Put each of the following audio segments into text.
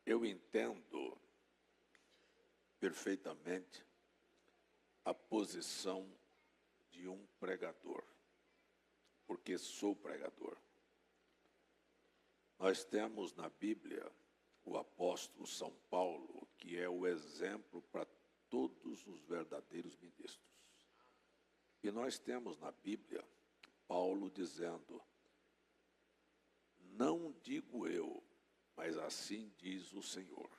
Eu entendo perfeitamente a posição de um pregador, porque sou pregador. Nós temos na Bíblia o apóstolo São Paulo, que é o exemplo para todos os verdadeiros ministros. E nós temos na Bíblia Paulo dizendo: não digo eu, mas assim diz o Senhor.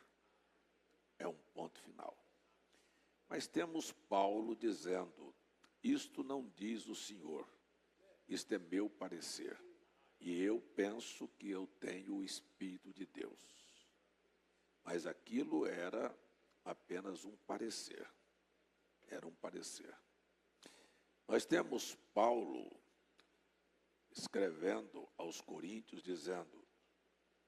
É um ponto final. Mas temos Paulo dizendo: isto não diz o Senhor, isto é meu parecer. E eu penso que eu tenho o Espírito de Deus. Mas aquilo era apenas um parecer. Era um parecer. Nós temos Paulo escrevendo aos Coríntios, dizendo: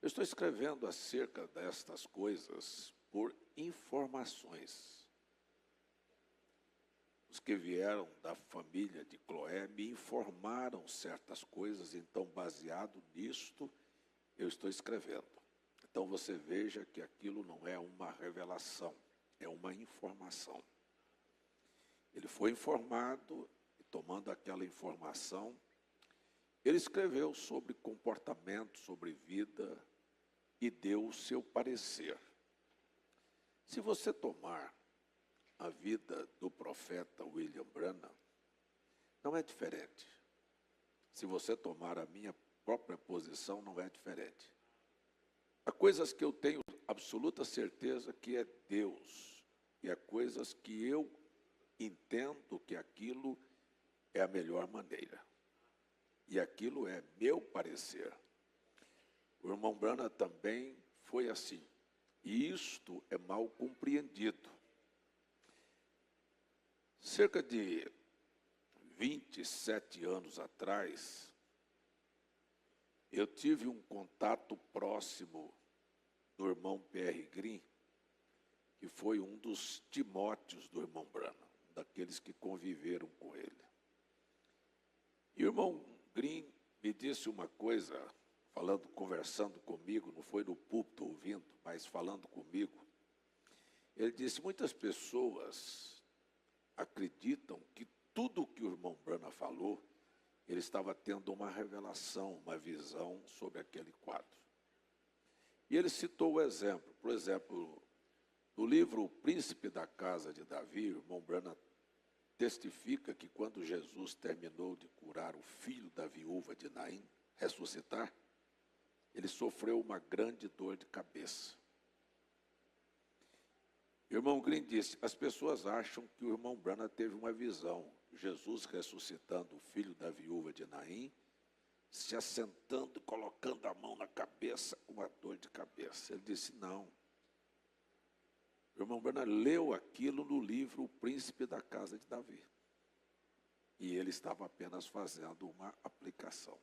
eu estou escrevendo acerca destas coisas por informações. Os que vieram da família de Cloé me informaram certas coisas, então, baseado nisto, eu estou escrevendo. Então, você veja que aquilo não é uma revelação, é uma informação. Ele foi informado, e tomando aquela informação, ele escreveu sobre comportamento, sobre vida, e deu o seu parecer. Se você tomar a vida do profeta William Branham, não é diferente. Se você tomar a minha própria posição, não é diferente. Há coisas que eu tenho absoluta certeza que é Deus, e há coisas que eu entendo que aquilo é a melhor maneira. E aquilo é meu parecer. O irmão Branham também foi assim. E isto é mal compreendido. Cerca de 27 anos atrás, eu tive um contato próximo do irmão P.R. Green, que foi um dos Timóteos do irmão Branham, daqueles que conviveram com ele. E o irmão Green me disse uma coisa, conversando comigo, não foi no púlpito ouvindo, mas falando comigo. Ele disse: muitas pessoas acreditam que tudo o que o irmão Branham falou, ele estava tendo uma revelação, uma visão sobre aquele quadro. E ele citou o exemplo. Por exemplo, no livro O Príncipe da Casa de Davi, o irmão Branham testifica que quando Jesus terminou de curar o filho da viúva de Naim, ressuscitar, ele sofreu uma grande dor de cabeça. O irmão Green disse: as pessoas acham que o irmão Branham teve uma visão, Jesus ressuscitando o filho da viúva de Naim, se assentando, colocando a mão na cabeça com uma dor de cabeça. Ele disse: não. O irmão Branham leu aquilo no livro O Príncipe da Casa de Davi. E ele estava apenas fazendo uma aplicação.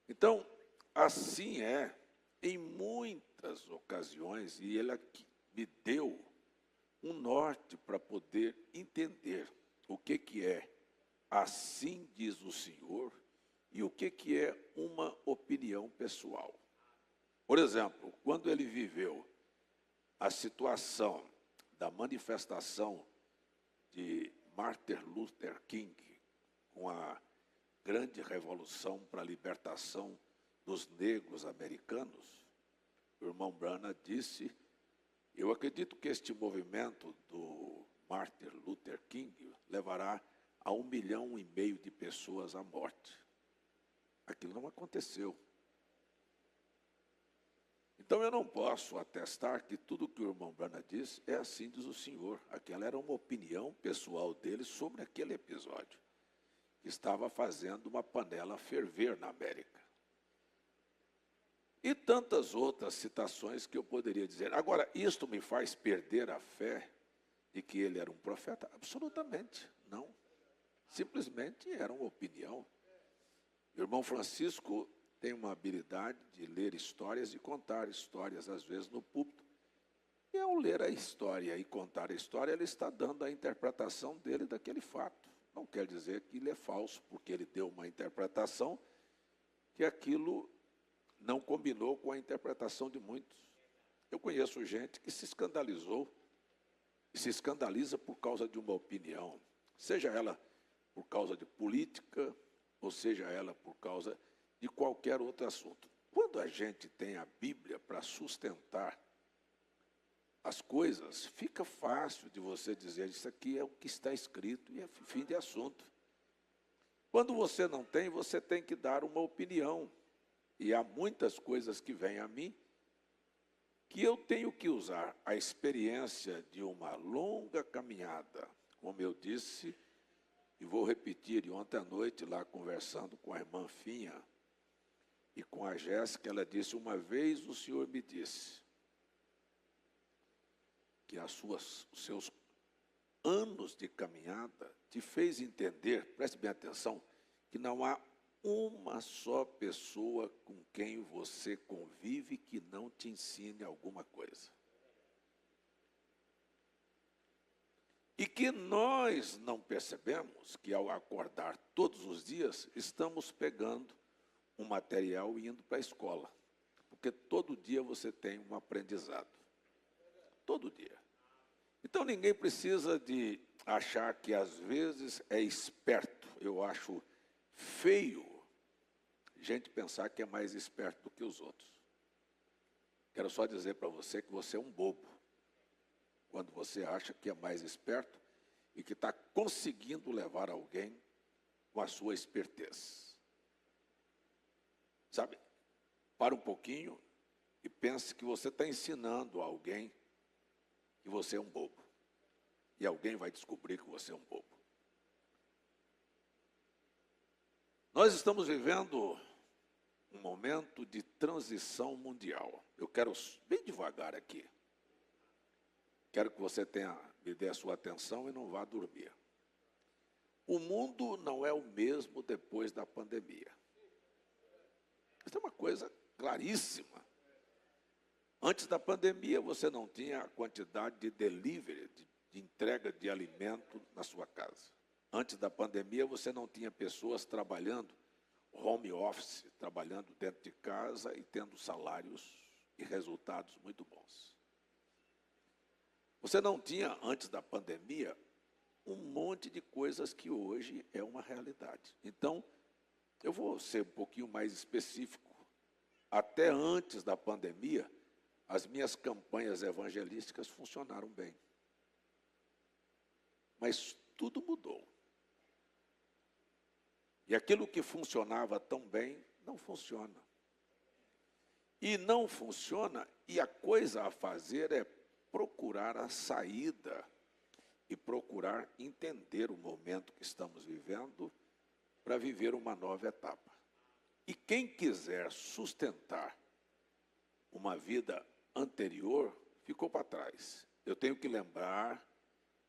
Então, assim é em muitas ocasiões, e ele aqui me deu um norte para poder entender o que é assim diz o Senhor e o que é uma opinião pessoal. Por exemplo, quando ele viveu a situação da manifestação de Martin Luther King, com a grande revolução para a libertação dos negros americanos, o irmão Branham disse: eu acredito que este movimento do Martin Luther King levará a 1,5 milhão de pessoas à morte. Aquilo não aconteceu. Então eu não posso atestar que tudo que o irmão Branham disse é assim diz o Senhor. Aquela era uma opinião pessoal dele sobre aquele episódio, que estava fazendo uma panela ferver na América. E tantas outras citações que eu poderia dizer. Agora, isto me faz perder a fé de que ele era um profeta? Absolutamente não. Simplesmente era uma opinião. O irmão Francisco tem uma habilidade de ler histórias e contar histórias, às vezes, no púlpito. E ao ler a história e contar a história, ele está dando a interpretação dele daquele fato. Não quer dizer que ele é falso, porque ele deu uma interpretação que aquilo não combinou com a interpretação de muitos. Eu conheço gente que se escandalizou, e se escandaliza por causa de uma opinião, seja ela por causa de política, ou seja ela por causa de qualquer outro assunto. Quando a gente tem a Bíblia para sustentar as coisas, fica fácil de você dizer, isso aqui é o que está escrito e é fim de assunto. Quando você não tem, você tem que dar uma opinião. E há muitas coisas que vêm a mim que eu tenho que usar a experiência de uma longa caminhada. Como eu disse, e vou repetir, e ontem à noite, lá conversando com a irmã Finha e com a Jéssica, ela disse, uma vez o Senhor me disse que os seus anos de caminhada te fez entender, preste bem atenção, que não há uma só pessoa com quem você convive que não te ensine alguma coisa. E que nós não percebemos que ao acordar todos os dias, estamos pegando um material e indo para a escola. Porque todo dia você tem um aprendizado. Todo dia. Então ninguém precisa de achar que às vezes é esperto. Eu acho feio gente pensar que é mais esperto do que os outros. Quero só dizer para você que você é um bobo quando você acha que é mais esperto e que está conseguindo levar alguém com a sua espertez. Sabe? Para um pouquinho e pense que você está ensinando a alguém que você é um bobo. E alguém vai descobrir que você é um bobo. Nós estamos vivendo um momento de transição mundial. Eu quero, bem devagar aqui, quero que você me dê a sua atenção e não vá dormir. O mundo não é o mesmo depois da pandemia. Isso é uma coisa claríssima. Antes da pandemia, você não tinha a quantidade de delivery, de entrega de alimento na sua casa. Antes da pandemia, você não tinha pessoas trabalhando home office, trabalhando dentro de casa e tendo salários e resultados muito bons. Você não tinha, antes da pandemia, um monte de coisas que hoje é uma realidade. Então, eu vou ser um pouquinho mais específico. Até antes da pandemia, as minhas campanhas evangelísticas funcionaram bem. Mas tudo mudou. E aquilo que funcionava tão bem, não funciona. E não funciona, e a coisa a fazer é procurar a saída e procurar entender o momento que estamos vivendo para viver uma nova etapa. E quem quiser sustentar uma vida anterior, ficou para trás. Eu tenho que lembrar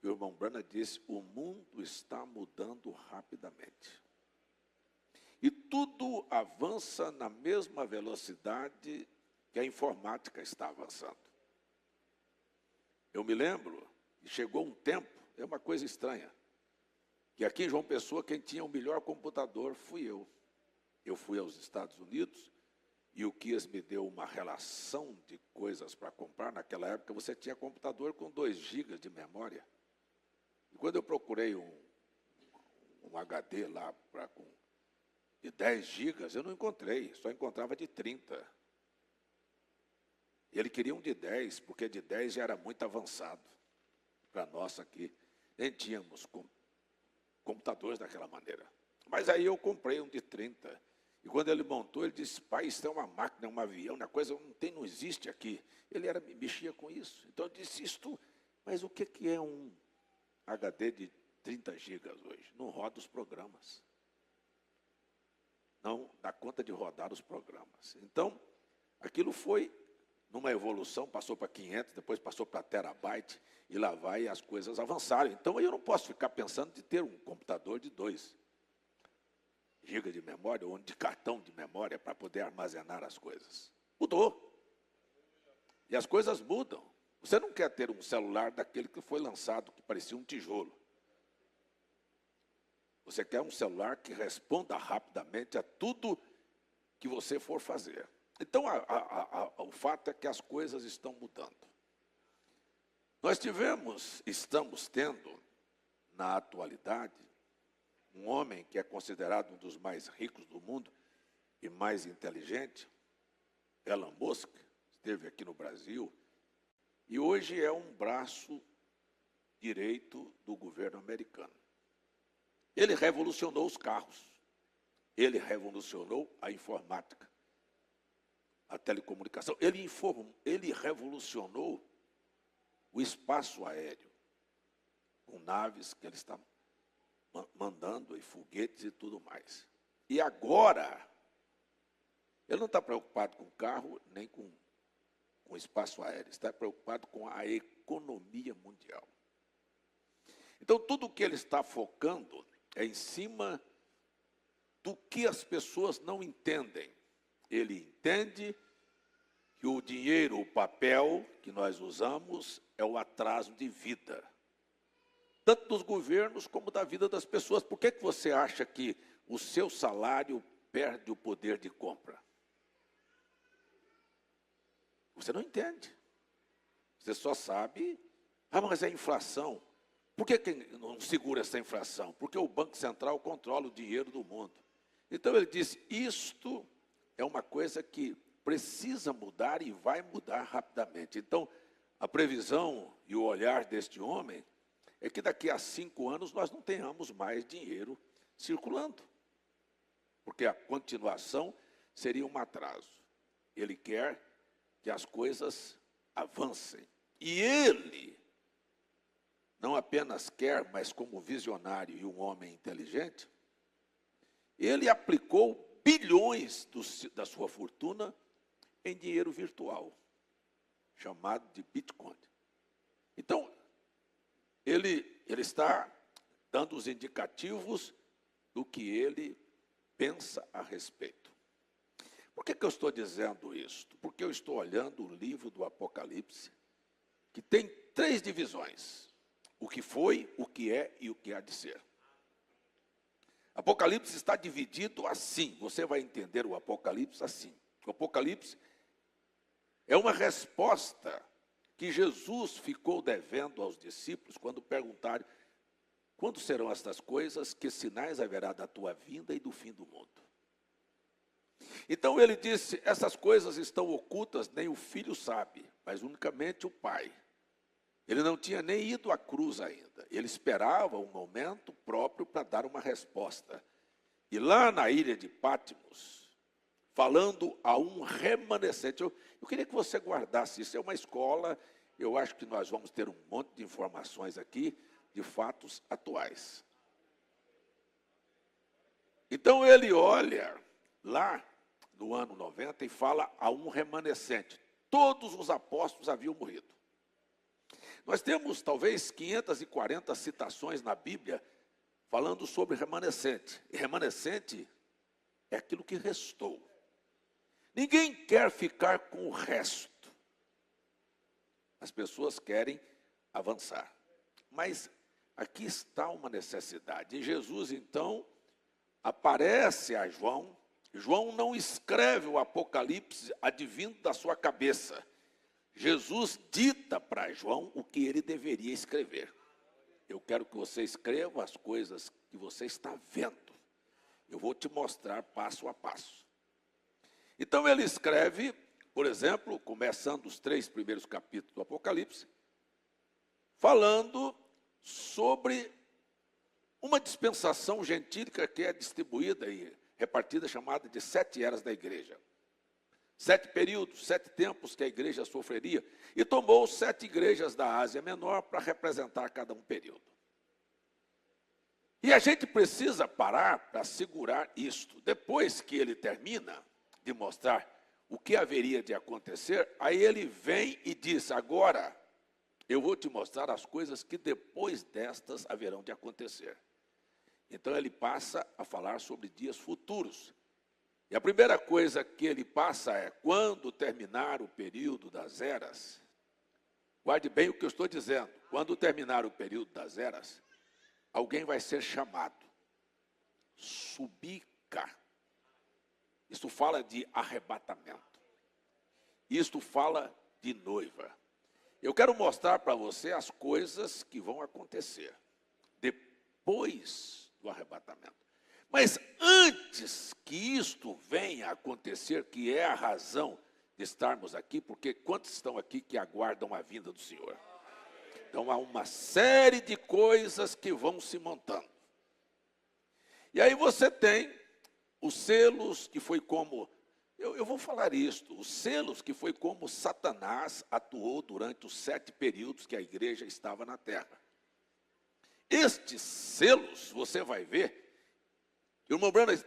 que o irmão Branham disse, o mundo está mudando rapidamente. E tudo avança na mesma velocidade que a informática está avançando. Eu me lembro, e chegou um tempo, é uma coisa estranha, que aqui em João Pessoa, quem tinha o melhor computador fui eu. Eu fui aos Estados Unidos e o Kias me deu uma relação de coisas para comprar. Naquela época você tinha computador com 2 GB de memória. E quando eu procurei um HD lá de 10 GB, eu não encontrei, só encontrava de 30. Ele queria um de 10, porque de 10 já era muito avançado. Para nós aqui, nem tínhamos computadores daquela maneira. Mas aí eu comprei um de 30. E quando ele montou, ele disse, pai, isso é uma máquina, é um avião, uma coisa não existe aqui. Ele mexia com isso. Então eu disse, mas o que é um HD de 30 GB hoje? Não roda os programas. Não dá conta de rodar os programas. Então, aquilo foi numa evolução, passou para 500, depois passou para terabyte, e lá vai as coisas avançaram. Então, eu não posso ficar pensando de ter um computador de 2 GB de memória, ou de cartão de memória, para poder armazenar as coisas. Mudou. E as coisas mudam. Você não quer ter um celular daquele que foi lançado, que parecia um tijolo. Você quer um celular que responda rapidamente a tudo que você for fazer. Então, o fato é que as coisas estão mudando. Nós estamos tendo, na atualidade, um homem que é considerado um dos mais ricos do mundo e mais inteligente, Elon Musk, esteve aqui no Brasil, e hoje é um braço direito do governo americano. Ele revolucionou os carros, ele revolucionou a informática, a telecomunicação, ele revolucionou o espaço aéreo, com naves que ele está mandando, e foguetes e tudo mais. E agora, ele não está preocupado com carro, nem com espaço aéreo, está preocupado com a economia mundial. Então, tudo o que ele está focando é em cima do que as pessoas não entendem. Ele entende que o dinheiro, o papel que nós usamos é o atraso de vida, tanto dos governos como da vida das pessoas. Por que você acha que o seu salário perde o poder de compra? Você não entende. Você só sabe, mas é inflação. Por que não segura essa inflação? Porque o Banco Central controla o dinheiro do mundo. Então ele diz, isto é uma coisa que precisa mudar e vai mudar rapidamente. Então, a previsão e o olhar deste homem é que daqui a 5 anos nós não tenhamos mais dinheiro circulando. Porque a continuação seria um atraso. Ele quer que as coisas avancem. E ele não apenas quer, mas como visionário e um homem inteligente, ele aplicou bilhões da sua fortuna em dinheiro virtual, chamado de Bitcoin. Então, ele está dando os indicativos do que ele pensa a respeito. Por que eu estou dizendo isto? Porque eu estou olhando o livro do Apocalipse, que tem 3 divisões: o que foi, o que é e o que há de ser. Apocalipse está dividido assim, você vai entender o Apocalipse assim. O Apocalipse é uma resposta que Jesus ficou devendo aos discípulos quando perguntaram: quando serão estas coisas, que sinais haverá da tua vinda e do fim do mundo? Então ele disse, essas coisas estão ocultas, nem o Filho sabe, mas unicamente o Pai. Ele não tinha nem ido à cruz ainda, ele esperava um momento próprio para dar uma resposta. E lá na ilha de Patmos, falando a um remanescente, eu queria que você guardasse isso, é uma escola, eu acho que nós vamos ter um monte de informações aqui, de fatos atuais. Então ele olha lá no ano 90 e fala a um remanescente. Todos os apóstolos haviam morrido. Nós temos talvez 540 citações na Bíblia falando sobre remanescente. E remanescente é aquilo que restou. Ninguém quer ficar com o resto. As pessoas querem avançar. Mas aqui está uma necessidade. E Jesus, então, aparece a João. João não escreve o Apocalipse advindo da sua cabeça. Jesus dita para João o que ele deveria escrever. Eu quero que você escreva as coisas que você está vendo. Eu vou te mostrar passo a passo. Então ele escreve, por exemplo, começando os 3 primeiros capítulos do Apocalipse, falando sobre uma dispensação gentílica que é distribuída e repartida, chamada de 7 eras da igreja. 7 períodos, 7 tempos que a igreja sofreria, e tomou 7 igrejas da Ásia Menor para representar cada um período. E a gente precisa parar para segurar isto. Depois que ele termina de mostrar o que haveria de acontecer, aí ele vem e diz, agora eu vou te mostrar as coisas que depois destas haverão de acontecer. Então ele passa a falar sobre dias futuros. E a primeira coisa que ele passa é, quando terminar o período das eras, guarde bem o que eu estou dizendo, quando terminar o período das eras, alguém vai ser chamado, subir cá. Isso fala de arrebatamento. Isto fala de noiva. Eu quero mostrar para você as coisas que vão acontecer depois do arrebatamento. Mas antes que isto venha a acontecer, que é a razão de estarmos aqui, porque quantos estão aqui que aguardam a vinda do Senhor? Então há uma série de coisas que vão se montando. E aí você tem os selos, que foi como, eu vou falar isto, os selos que foi como Satanás atuou durante os 7 períodos que a igreja estava na terra. Estes selos, você vai ver, o irmão Branham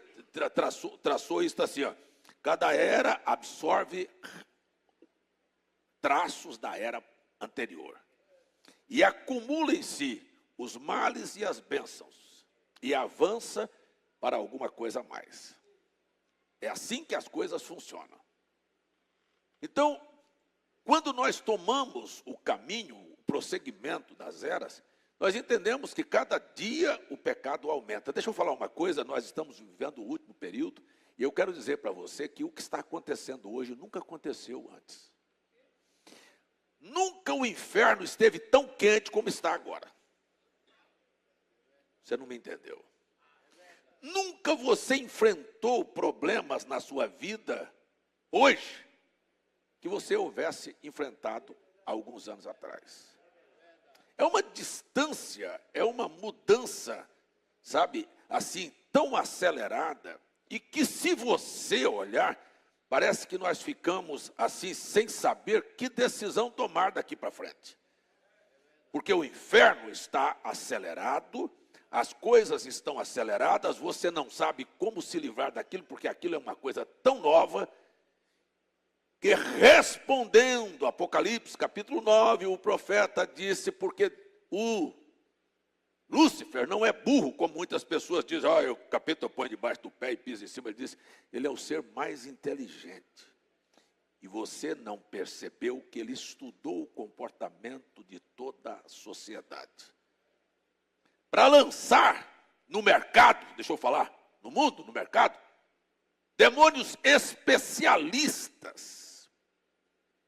traçou isso assim, ó, cada era absorve traços da era anterior e acumula em si os males e as bênçãos e avança para alguma coisa a mais. É assim que as coisas funcionam. Então, quando nós tomamos o caminho, o prosseguimento das eras, nós entendemos que cada dia o pecado aumenta. Deixa eu falar uma coisa, nós estamos vivendo o último período, e eu quero dizer para você que o que está acontecendo hoje nunca aconteceu antes. Nunca o inferno esteve tão quente como está agora. Você não me entendeu? Nunca você enfrentou problemas na sua vida hoje que você houvesse enfrentado há alguns anos atrás. É uma distância, é uma mudança, sabe, assim, tão acelerada, e que se você olhar, parece que nós ficamos assim, sem saber que decisão tomar daqui para frente. Porque o inferno está acelerado, as coisas estão aceleradas, você não sabe como se livrar daquilo, porque aquilo é uma coisa tão nova, que respondendo, Apocalipse capítulo 9, o profeta disse, porque o Lúcifer não é burro, como muitas pessoas dizem, o capeta põe debaixo do pé e pisa em cima, ele diz, ele é o ser mais inteligente. E você não percebeu que ele estudou o comportamento de toda a sociedade. Para lançar no mercado, deixa eu falar, no mundo, no mercado, demônios especialistas,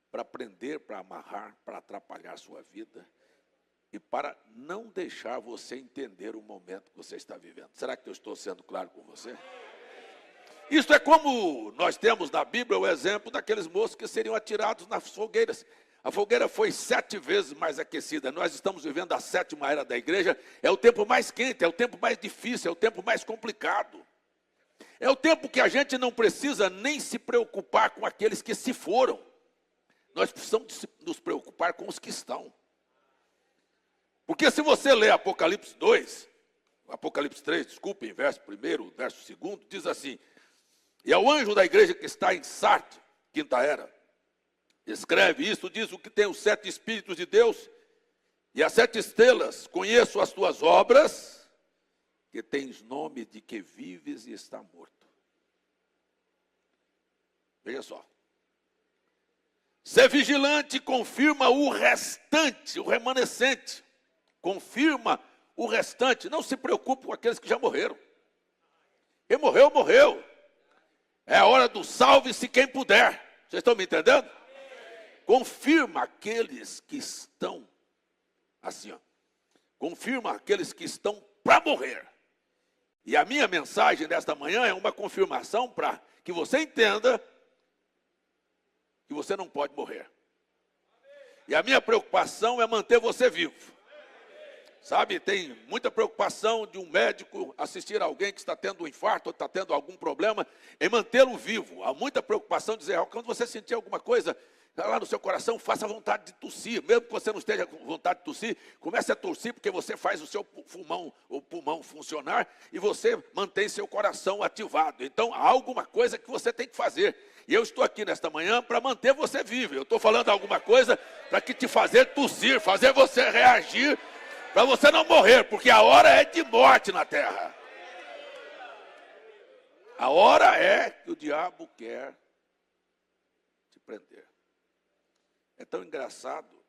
para prender, para amarrar, para atrapalhar a sua vida e para não deixar você entender o momento que você está vivendo. Será que eu estou sendo claro com você? Isso é como nós temos na Bíblia o exemplo daqueles moços que seriam atirados nas fogueiras. A fogueira foi 7 vezes mais aquecida. Nós estamos vivendo a 7ª era da igreja. É o tempo mais quente, é o tempo mais difícil, é o tempo mais complicado. É o tempo que a gente não precisa nem se preocupar com aqueles que se foram. Nós precisamos nos preocupar com os que estão. Porque se você ler Apocalipse 2, Apocalipse 3, desculpem, verso 1, verso 2, diz assim, e ao anjo da igreja que está em Sardes, 5ª era, escreve isto, diz o que tem os 7 Espíritos de Deus e as 7 estrelas, conheço as tuas obras, que tens nome de que vives e está morto. Veja só. Ser vigilante confirma o restante, o remanescente. Confirma o restante. Não se preocupe com aqueles que já morreram. Quem morreu, morreu. É a hora do salve-se quem puder. Vocês estão me entendendo? Confirma aqueles que estão, assim, ó. Confirma aqueles que estão para morrer. E a minha mensagem desta manhã é uma confirmação para que você entenda que você não pode morrer. E a minha preocupação é manter você vivo. Sabe, tem muita preocupação de um médico assistir a alguém que está tendo um infarto ou está tendo algum problema, em mantê-lo vivo. Há muita preocupação de dizer, quando você sentir alguma coisa lá no seu coração, faça vontade de tossir. Mesmo que você não esteja com vontade de tossir, comece a tossir, porque você faz o seu pulmão funcionar e você mantém seu coração ativado. Então, há alguma coisa que você tem que fazer. E eu estou aqui nesta manhã para manter você vivo. Eu estou falando alguma coisa para que te fazer tossir, fazer você reagir, para você não morrer, porque a hora é de morte na terra. A hora é que o diabo quer te prender. É tão engraçado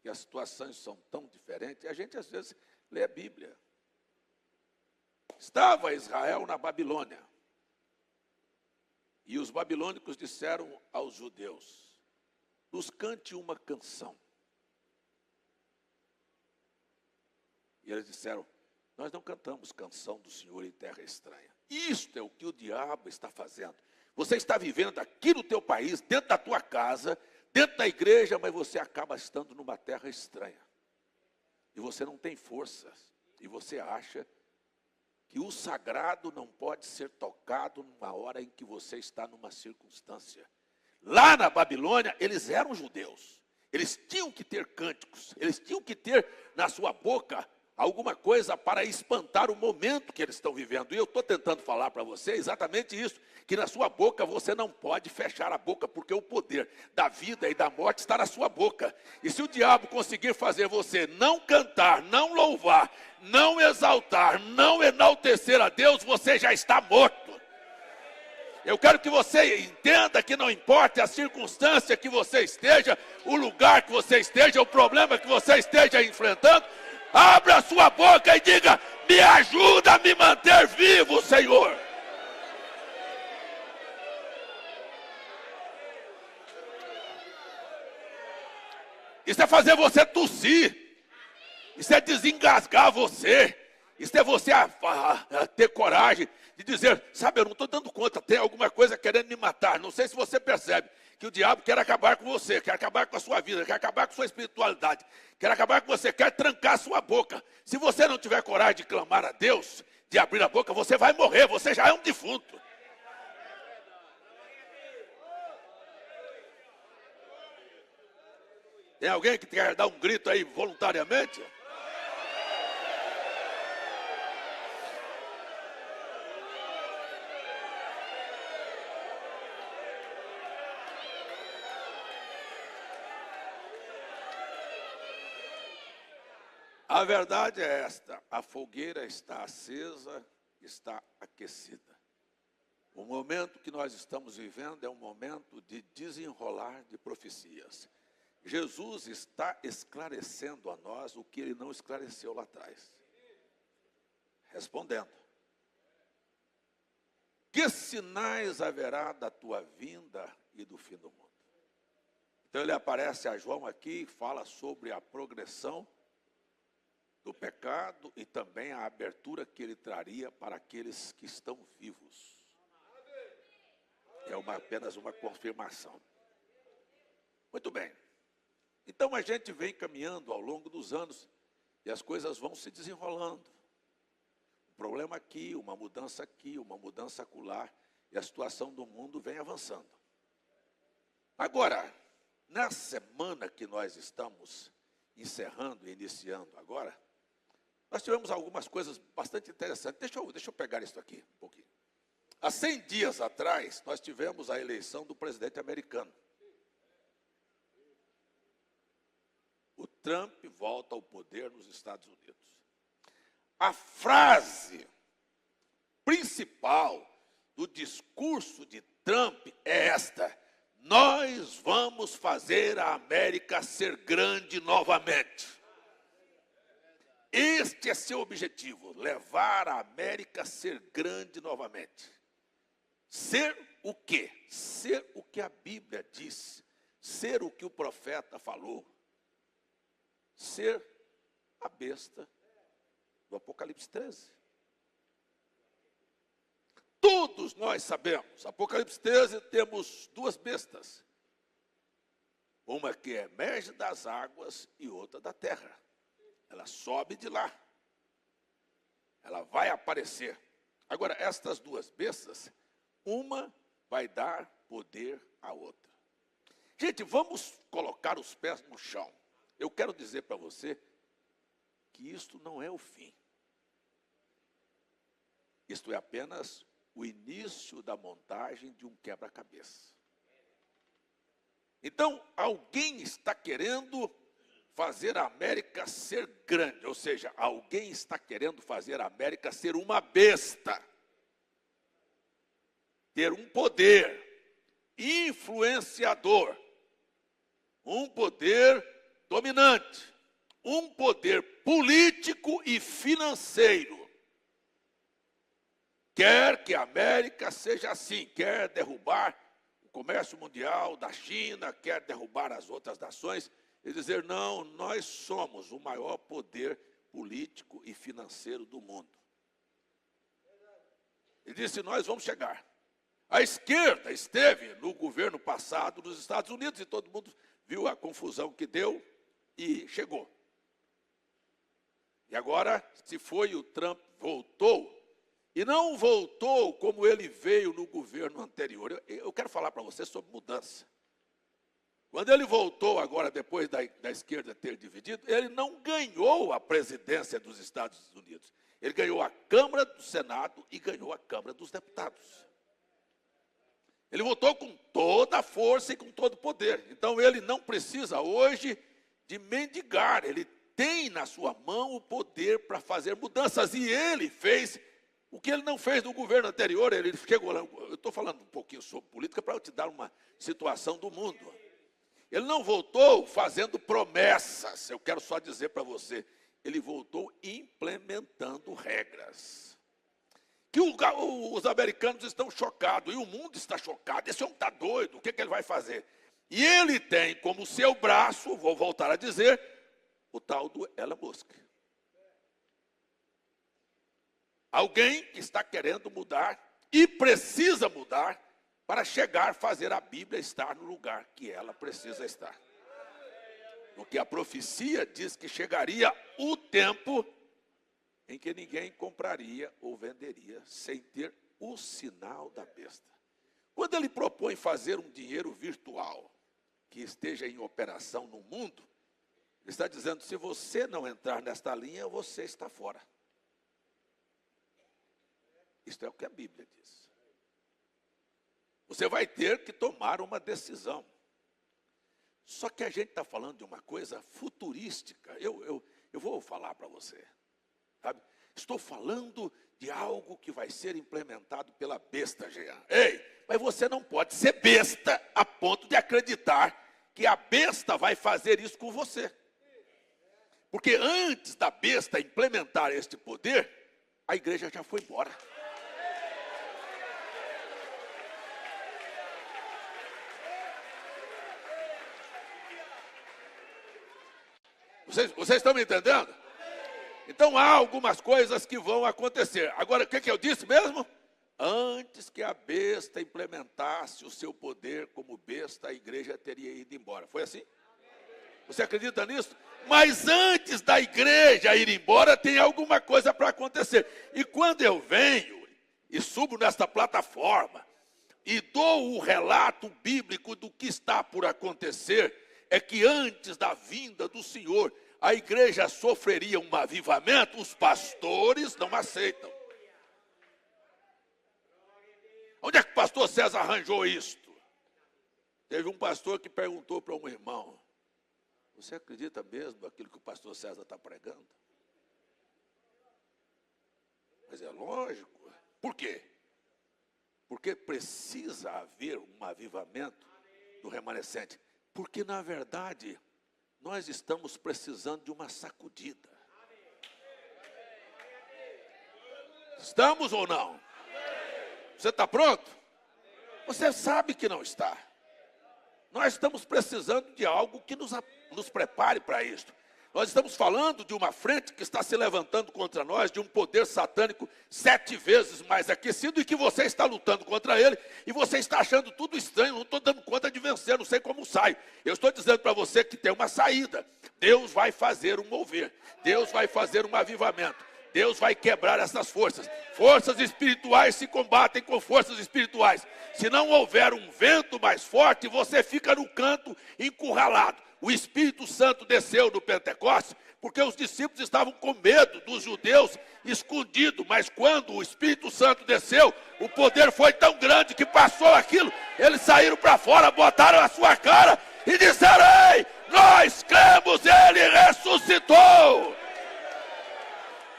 que as situações são tão diferentes. A gente às vezes lê a Bíblia. Estava Israel na Babilônia. E os babilônicos disseram aos judeus, nos cante uma canção. E eles disseram, nós não cantamos canção do Senhor em terra estranha. Isto é o que o diabo está fazendo. Você está vivendo aqui no teu país, dentro da tua casa, dentro da igreja, mas você acaba estando numa terra estranha. E você não tem forças. E você acha que o sagrado não pode ser tocado numa hora em que você está numa circunstância. Lá na Babilônia, eles eram judeus. Eles tinham que ter cânticos. Eles tinham que ter na sua boca alguma coisa para espantar o momento que eles estão vivendo. E eu estou tentando falar para você exatamente isso, que na sua boca você não pode fechar a boca, porque o poder da vida e da morte está na sua boca. E se o diabo conseguir fazer você não cantar, não louvar, não exaltar, não enaltecer a Deus, você já está morto. Eu quero que você entenda que não importa a circunstância que você esteja, o lugar que você esteja, o problema que você esteja enfrentando, abra a sua boca e diga, me ajuda a me manter vivo, Senhor. Isso é fazer você tossir. Isso é desengasgar você. Isso é você a ter coragem de dizer, sabe, eu não estou dando conta, tem alguma coisa querendo me matar. Não sei se você percebe que o diabo quer acabar com você, quer acabar com a sua vida, quer acabar com a sua espiritualidade, quer acabar com você, quer trancar a sua boca. Se você não tiver coragem de clamar a Deus, de abrir a boca, você vai morrer, você já é um defunto. Tem alguém que quer dar um grito aí voluntariamente? A verdade é esta, a fogueira está acesa, está aquecida. O momento que nós estamos vivendo é um momento de desenrolar de profecias. Jesus está esclarecendo a nós o que ele não esclareceu lá atrás. Respondendo. Que sinais haverá da tua vinda e do fim do mundo? Então ele aparece a João aqui e fala sobre a progressão do pecado e também a abertura que ele traria para aqueles que estão vivos. É apenas uma confirmação. Muito bem. Então a gente vem caminhando ao longo dos anos e as coisas vão se desenrolando. Um problema aqui, uma mudança acolá, e a situação do mundo vem avançando. Agora, na semana que nós estamos encerrando e iniciando agora, nós tivemos algumas coisas bastante interessantes. Deixa eu pegar isso aqui um pouquinho. Há 100 dias atrás, nós tivemos a eleição do presidente americano. O Trump volta ao poder nos Estados Unidos. A frase principal do discurso de Trump é esta: nós vamos fazer a América ser grande novamente. Este é seu objetivo, levar a América a ser grande novamente. Ser o quê? Ser o que a Bíblia diz, ser o que o profeta falou, ser a besta do Apocalipse 13. Todos nós sabemos, Apocalipse 13 temos duas bestas. Uma que emerge das águas e outra da terra. Ela sobe de lá. Ela vai aparecer. Agora, estas duas bestas, uma vai dar poder à outra. Gente, vamos colocar os pés no chão. Eu quero dizer para você que isto não é o fim. Isto é apenas o início da montagem de um quebra-cabeça. Então, alguém está querendo fazer a América ser grande, ou seja, alguém está querendo fazer a América ser uma besta, ter um poder influenciador, um poder dominante, um poder político e financeiro. Quer que a América seja assim, quer derrubar o comércio mundial da China, quer derrubar as outras nações e dizer, não, nós somos o maior poder político e financeiro do mundo. Ele disse, nós vamos chegar. A esquerda esteve no governo passado dos Estados Unidos e todo mundo viu a confusão que deu e chegou. E agora, se foi o Trump, voltou, e não voltou como ele veio no governo anterior. Eu quero falar para você sobre mudança. Quando ele voltou agora, depois da esquerda ter dividido, ele não ganhou a presidência dos Estados Unidos. Ele ganhou a Câmara do Senado e ganhou a Câmara dos Deputados. Ele votou com toda a força e com todo o poder. Então, ele não precisa hoje de mendigar. Ele tem na sua mão o poder para fazer mudanças. E ele fez o que ele não fez no governo anterior. Ele chegou lá. Eu estou falando um pouquinho sobre política para eu te dar uma situação do mundo. Ele não voltou fazendo promessas. Eu quero só dizer para você. Ele voltou implementando regras. Que os americanos estão chocados, e o mundo está chocado. Esse homem está doido, o que ele vai fazer? E ele tem como seu braço, vou voltar a dizer, o tal do Elon Musk. Alguém que está querendo mudar e precisa mudar para chegar a fazer a Bíblia estar no lugar que ela precisa estar. Porque a profecia diz que chegaria o tempo em que ninguém compraria ou venderia sem ter o sinal da besta. Quando ele propõe fazer um dinheiro virtual que esteja em operação no mundo, ele está dizendo, se você não entrar nesta linha, você está fora. Isto é o que a Bíblia diz. Você vai ter que tomar uma decisão. Só que a gente está falando de uma coisa futurística. Eu vou falar para você. Sabe? Estou falando de algo que vai ser implementado pela besta, Jean. Ei, mas você não pode ser besta a ponto de acreditar que a besta vai fazer isso com você. Porque antes da besta implementar este poder, a igreja já foi embora. Vocês estão me entendendo? Então, há algumas coisas que vão acontecer. Agora, o que eu disse mesmo? Antes que a besta implementasse o seu poder como besta, a igreja teria ido embora. Foi assim? Você acredita nisso? Mas antes da igreja ir embora, tem alguma coisa para acontecer. E quando eu venho e subo nesta plataforma e dou o relato bíblico do que está por acontecer, é que antes da vinda do Senhor, a igreja sofreria um avivamento, os pastores não aceitam. Onde é que o pastor César arranjou isto? Teve um pastor que perguntou para um irmão, você acredita mesmo naquilo que o pastor César está pregando? Mas é lógico. Por quê? Porque precisa haver um avivamento do remanescente. Porque, na verdade, nós estamos precisando de uma sacudida. Estamos ou não? Você está pronto? Você sabe que não está. Nós estamos precisando de algo que nos prepare para isso. Nós estamos falando de uma frente que está se levantando contra nós, de um poder satânico 7 vezes mais aquecido, e que você está lutando contra ele, e você está achando tudo estranho, não estou dando conta de vencer, não sei como sai. Eu estou dizendo para você que tem uma saída. Deus vai fazer um mover, Deus vai fazer um avivamento, Deus vai quebrar essas forças. Forças espirituais se combatem com forças espirituais. Se não houver um vento mais forte, você fica no canto encurralado. O Espírito Santo desceu no Pentecostes, porque os discípulos estavam com medo dos judeus escondidos. Mas quando o Espírito Santo desceu, o poder foi tão grande que passou aquilo. Eles saíram para fora, botaram a sua cara e disseram, ei, nós cremos, ele ressuscitou.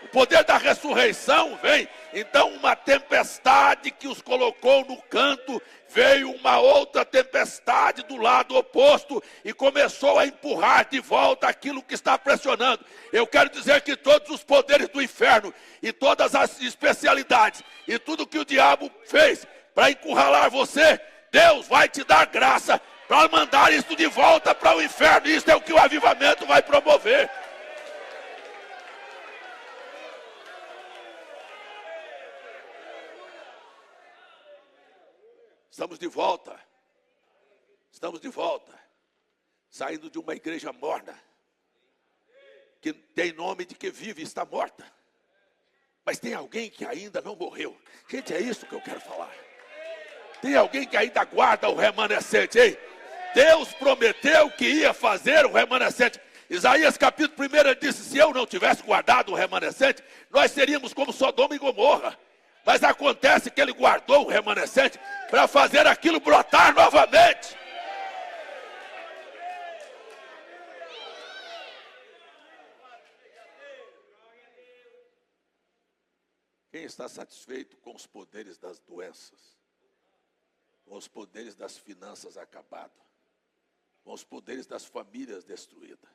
O poder da ressurreição vem. Então uma tempestade que os colocou no canto, veio uma outra tempestade do lado oposto e começou a empurrar de volta aquilo que está pressionando. Eu quero dizer que todos os poderes do inferno e todas as especialidades e tudo que o diabo fez para encurralar você, Deus vai te dar graça para mandar isso de volta para o inferno. Isso é o que o avivamento vai promover. Estamos de volta. Estamos de volta. Saindo de uma igreja morna, que tem nome de que vive e está morta. Mas tem alguém que ainda não morreu. Gente, é isso que eu quero falar. Tem alguém que ainda guarda o remanescente, hein? Deus prometeu que ia fazer o remanescente. Isaías capítulo 1 ele disse: se eu não tivesse guardado o remanescente, nós seríamos como Sodoma e Gomorra. Mas acontece que ele guardou o remanescente para fazer aquilo brotar novamente. Quem está satisfeito com os poderes das doenças, com os poderes das finanças acabadas, com os poderes das famílias destruídas?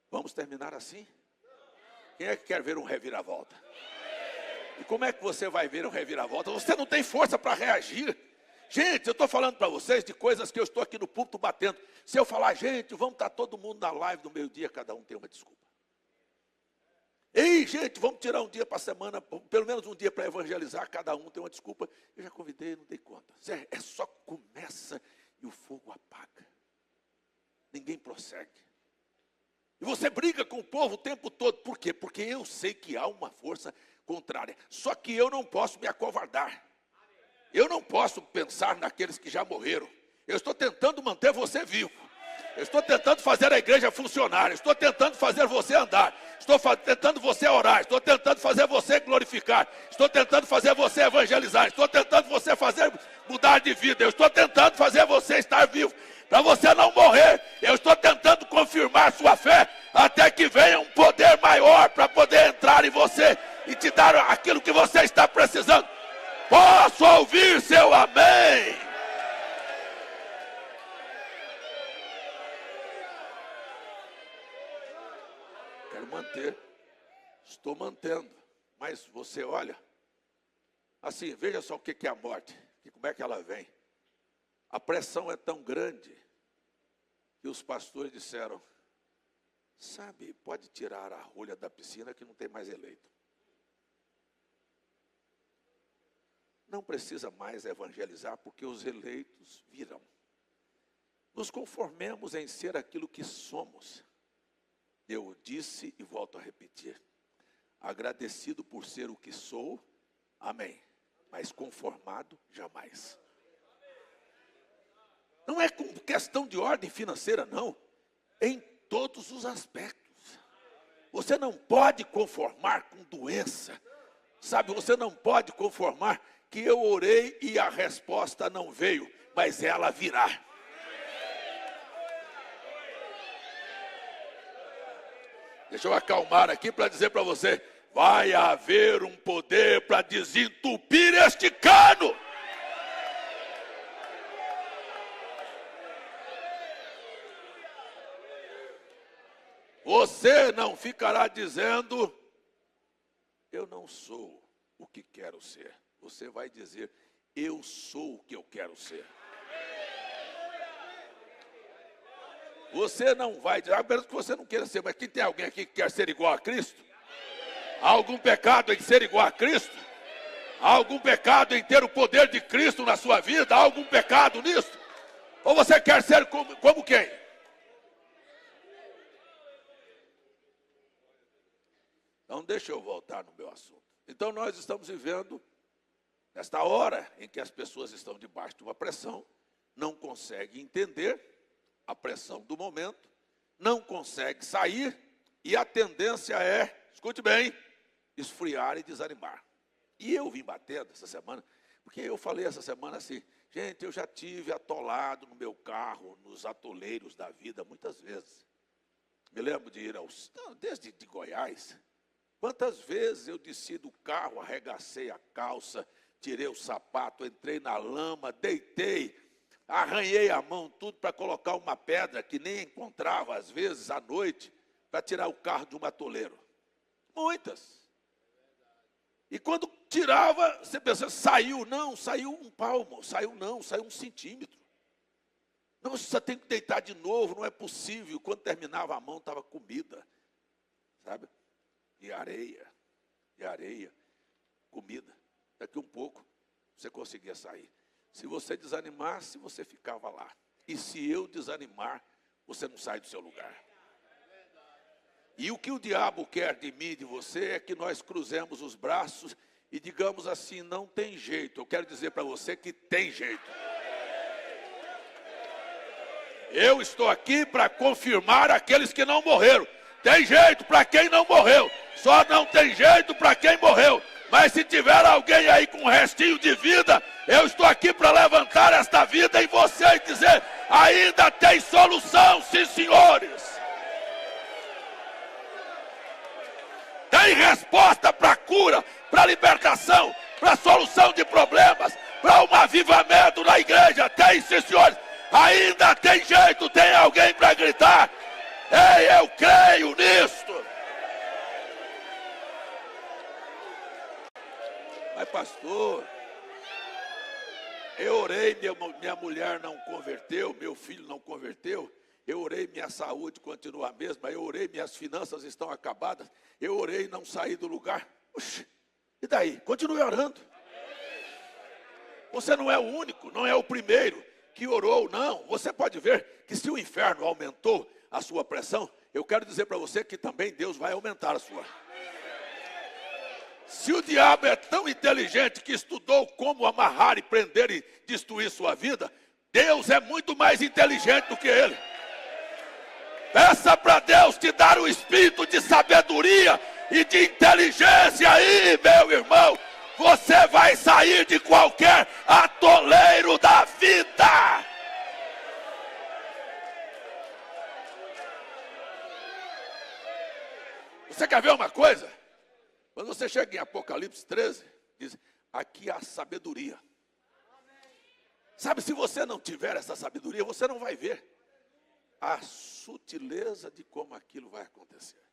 Vamos terminar assim? Quem é que quer ver um reviravolta? E como é que você vai ver um reviravolta? Você não tem força para reagir. Gente, eu estou falando para vocês de coisas que eu estou aqui no púlpito batendo. Se eu falar, gente, vamos estar todo mundo na live do meio-dia, cada um tem uma desculpa. Ei, gente, vamos tirar um dia para a semana, pelo menos um dia para evangelizar, cada um tem uma desculpa. Eu já convidei, não dei conta. É só começa e o fogo apaga. Ninguém prossegue. E você briga com o povo o tempo todo. Por quê? Porque eu sei que há uma força contrária. Só que eu não posso me acovardar. Eu não posso pensar naqueles que já morreram. Eu estou tentando manter você vivo. Eu estou tentando fazer a igreja funcionar. Estou tentando fazer você andar. Estou tentando você orar. Estou tentando fazer você glorificar. Estou tentando fazer você evangelizar. Estou tentando você fazer mudar de vida. Eu estou tentando fazer você estar vivo. Para você não morrer. Eu estou tentando confirmar sua fé. Até que venha um poder maior para poder entrar em você e te dar aquilo que você está precisando. Posso ouvir seu amém? Manter, estou mantendo, mas você olha, assim, veja só o que é a morte, como é que ela vem. A pressão é tão grande que os pastores disseram, sabe, pode tirar a rolha da piscina que não tem mais eleito. Não precisa mais evangelizar porque os eleitos virão. Nos conformemos em ser aquilo que somos. Eu disse e volto a repetir, agradecido por ser o que sou, amém, mas conformado jamais. Não é com questão de ordem financeira, não, em todos os aspectos. Você não pode conformar com doença, sabe, você não pode conformar que eu orei e a resposta não veio, mas ela virá. Deixa eu acalmar aqui para dizer para você, vai haver um poder para desentupir este cano. Você não ficará dizendo, eu não sou o que quero ser. Você vai dizer, eu sou o que eu quero ser. Você não vai dizer, a menos que você não queira ser, mas quem tem alguém aqui que quer ser igual a Cristo? Há algum pecado em ser igual a Cristo? Há algum pecado em ter o poder de Cristo na sua vida? Há algum pecado nisso? Ou você quer ser como quem? Então deixa eu voltar no meu assunto. Então nós estamos vivendo nesta hora em que as pessoas estão debaixo de uma pressão, não conseguem entender a pressão do momento, não consegue sair e a tendência é, escute bem, esfriar e desanimar. E eu vim batendo essa semana, porque eu falei essa semana assim, gente, eu já tive atolado no meu carro, nos atoleiros da vida muitas vezes. Me lembro de ir desde de Goiás, quantas vezes eu desci do carro, arregacei a calça, tirei o sapato, entrei na lama, deitei, arranhei a mão, tudo para colocar uma pedra que nem encontrava, às vezes, à noite, para tirar o carro de um atoleiro. Muitas. E quando tirava, você pensa, saiu? Não, saiu um palmo, saiu 1 centímetro. Não, você tem que deitar de novo, não é possível. Quando terminava a mão, estava comida, sabe? E areia, comida. Daqui um pouco, você conseguia sair. Se você desanimasse, você ficava lá. E se eu desanimar, você não sai do seu lugar. E o que o diabo quer de mim e de você é que nós cruzemos os braços e digamos assim, não tem jeito. Eu quero dizer para você que tem jeito. Eu estou aqui para confirmar aqueles que não morreram. Tem jeito para quem não morreu. Só não tem jeito para quem morreu. Mas se tiver alguém aí com um restinho de vida, eu estou aqui para levantar esta vida em você e dizer, ainda tem solução, sim senhores. Tem resposta para cura, para libertação, para solução de problemas, para um avivamento na igreja. Tem, sim senhores. Ainda tem jeito, tem alguém para gritar. Ei, eu creio nisto. Mas pastor, eu orei, minha mulher não converteu, meu filho não converteu. Eu orei, minha saúde continua a mesma. Eu orei, minhas finanças estão acabadas. Eu orei, não saí do lugar. Oxi, e daí? Continue orando. Você não é o único, não é o primeiro que orou, não. Você pode ver que se o inferno aumentou a sua pressão, eu quero dizer para você que também Deus vai aumentar a sua. Se o diabo é tão inteligente que estudou como amarrar e prender e destruir sua vida, Deus é muito mais inteligente do que ele. Peça para Deus te dar o espírito de sabedoria e de inteligência aí, meu irmão. Você vai sair de qualquer atoleiro da vida. Você quer ver uma coisa? Quando você chega em Apocalipse 13, diz, aqui há sabedoria. Sabe, se você não tiver essa sabedoria, você não vai ver a sutileza de como aquilo vai acontecer.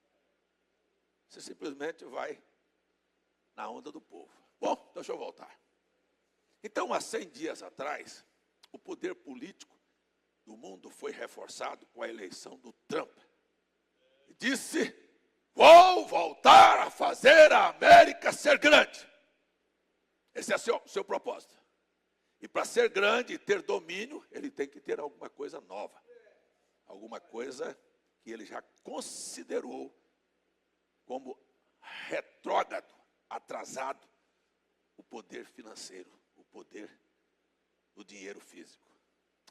Você simplesmente vai na onda do povo. Bom, deixa eu voltar. Então, há 100 dias atrás, o poder político do mundo foi reforçado com a eleição do Trump. E disse, vou voltar a fazer a América ser grande. Esse é seu propósito. E para ser grande e ter domínio, ele tem que ter alguma coisa nova. Alguma coisa que ele já considerou como retrógrado, atrasado, o poder financeiro, o poder do dinheiro físico.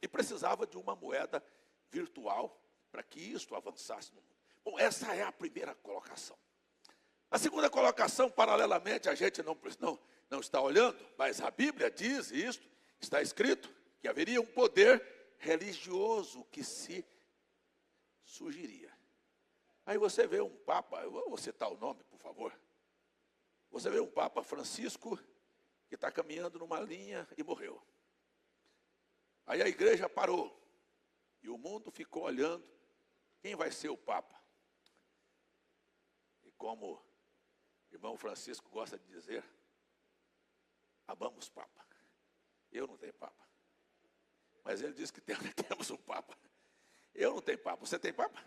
E precisava de uma moeda virtual para que isto avançasse no mundo. Bom, essa é a primeira colocação. A segunda colocação, paralelamente, a gente não está olhando, mas a Bíblia diz isto, está escrito, que haveria um poder religioso que se surgiria. Aí você vê um Papa, eu vou citar o nome, por favor. Você vê um Papa Francisco que está caminhando numa linha e morreu. Aí a igreja parou e o mundo ficou olhando quem vai ser o Papa. E como o irmão Francisco gosta de dizer, amamos Papa. Eu não tenho Papa. Mas ele diz que temos um Papa. Eu não tenho Papa. Você tem Papa?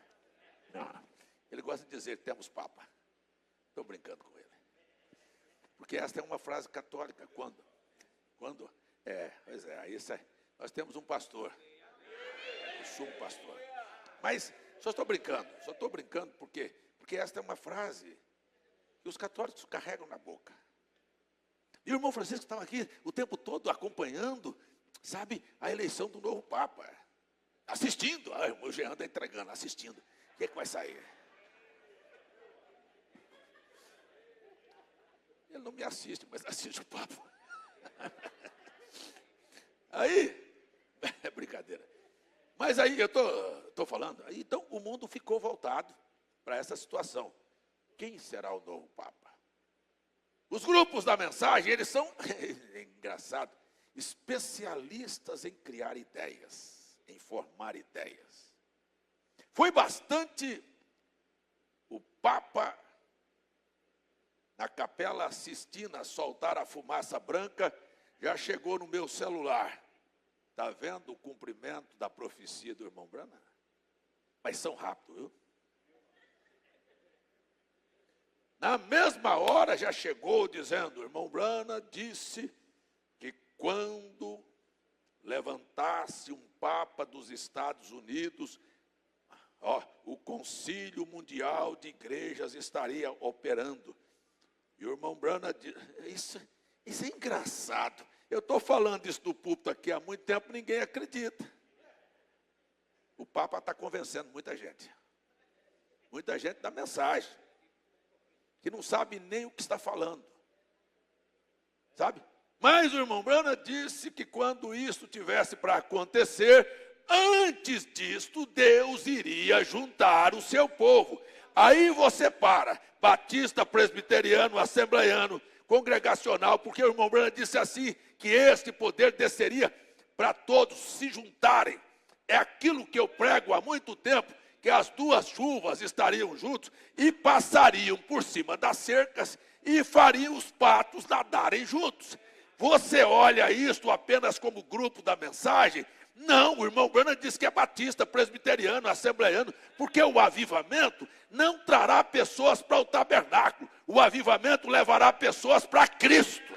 Não. Ele gosta de dizer, temos Papa. Estou brincando com ele. Porque esta é uma frase católica. Nós temos um pastor. O sumo pastor. Mas só estou brincando porque esta é uma frase que os católicos carregam na boca. E o irmão Francisco estava aqui o tempo todo acompanhando, sabe, a eleição do novo Papa. Assistindo. O irmão Jean está entregando, assistindo. O que é que vai sair? Ele não me assiste, mas assiste o Papa. Aí, é brincadeira. Mas aí, eu estou falando, aí, então o mundo ficou voltado para essa situação. Quem será o novo Papa? Os grupos da mensagem, eles são, é engraçado, especialistas em criar ideias, em formar ideias. Foi bastante o Papa na Capela Sistina soltar a fumaça branca, já chegou no meu celular. Está vendo o cumprimento da profecia do irmão Brana? Mas são rápidos, viu? Na mesma hora já chegou dizendo, o irmão Brana disse que quando levantasse um Papa dos Estados Unidos, o Concílio Mundial de Igrejas estaria operando. E o irmão Brana disse, isso é engraçado. Eu estou falando isso do púlpito aqui há muito tempo, ninguém acredita. O Papa está convencendo muita gente. Muita gente da mensagem. Que não sabe nem o que está falando. Sabe? Mas o irmão Brana disse que quando isso tivesse para acontecer, antes disto, Deus iria juntar o seu povo. Aí você para, batista, presbiteriano, assembleiano, congregacional, porque o irmão Brana disse assim, que este poder desceria para todos se juntarem. É aquilo que eu prego há muito tempo, que as duas chuvas estariam juntos e passariam por cima das cercas e fariam os patos nadarem juntos. Você olha isto apenas como grupo da mensagem? Não, o irmão Brana diz que é batista, presbiteriano, assembleiano, porque o avivamento não trará pessoas para o tabernáculo. O avivamento levará pessoas para Cristo.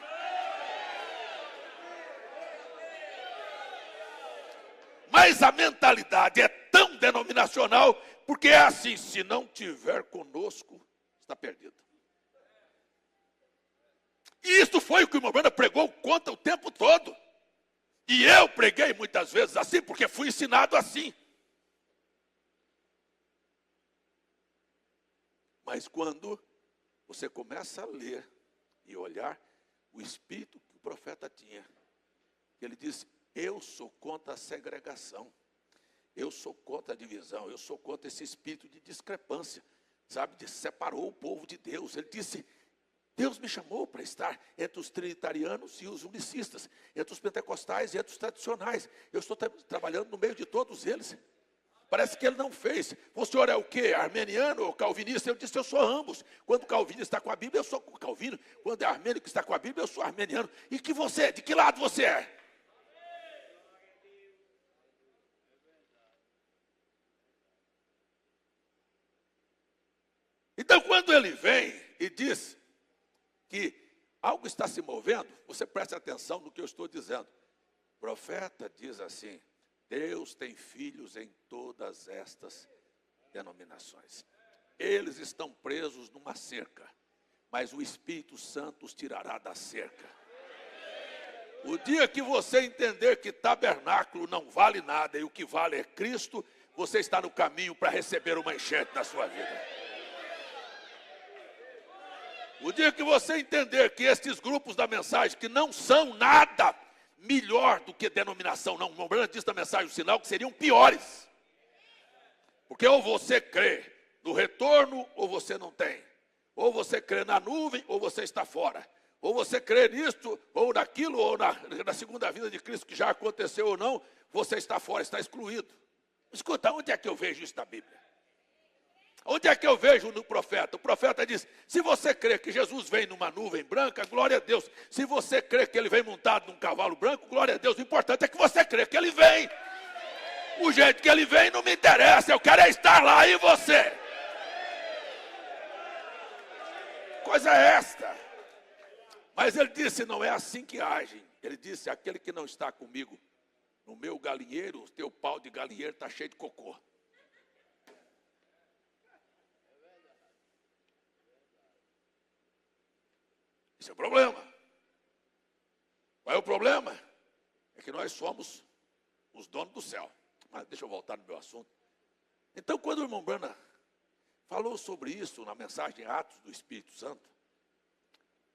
Mas a mentalidade é tão denominacional, porque é assim, se não tiver conosco, está perdido. E isso foi o que o irmão Brana pregou contra o tempo todo. E eu preguei muitas vezes assim, porque fui ensinado assim. Mas quando você começa a ler e olhar o espírito que o profeta tinha, ele disse, eu sou contra a segregação, eu sou contra a divisão, eu sou contra esse espírito de discrepância, sabe, separou o povo de Deus. Ele disse, Deus me chamou para estar entre os trinitarianos e os unicistas, entre os pentecostais e entre os tradicionais. Eu estou trabalhando no meio de todos eles. Parece que ele não fez. O senhor é o quê? Armeniano ou calvinista? Eu disse, eu sou ambos. Quando o calvinista está com a Bíblia, eu sou calvino. Quando é armênio que está com a Bíblia, eu sou armeniano. E que você, de que lado você é? Então, quando ele vem e diz que algo está se movendo, você preste atenção no que eu estou dizendo. O profeta diz assim, Deus tem filhos em todas estas denominações. Eles estão presos numa cerca, mas o Espírito Santo os tirará da cerca. O dia que você entender que tabernáculo não vale nada e o que vale é Cristo, você está no caminho para receber uma enchente na sua vida. O dia que você entender que estes grupos da mensagem, que não são nada melhor do que denominação, não, o Brana diz da mensagem, o sinal que seriam piores. Porque ou você crê no retorno, ou você não tem. Ou você crê na nuvem, ou você está fora. Ou você crê nisto, ou naquilo, ou na segunda vinda de Cristo, que já aconteceu ou não, você está fora, está excluído. Escuta, onde é que eu vejo isso na Bíblia? Onde é que eu vejo no profeta? O profeta diz, se você crê que Jesus vem numa nuvem branca, glória a Deus. Se você crê que ele vem montado num cavalo branco, glória a Deus. O importante é que você crê que ele vem. O jeito que ele vem não me interessa, eu quero é estar lá e você. Coisa é esta. Mas ele disse, não é assim que agem. Ele disse, aquele que não está comigo no meu galinheiro, o teu pau de galinheiro está cheio de cocô. Esse é o problema. Qual é o problema? É que nós somos os donos do céu. Mas deixa eu voltar no meu assunto. Então, quando o irmão Brana falou sobre isso na mensagem Atos do Espírito Santo,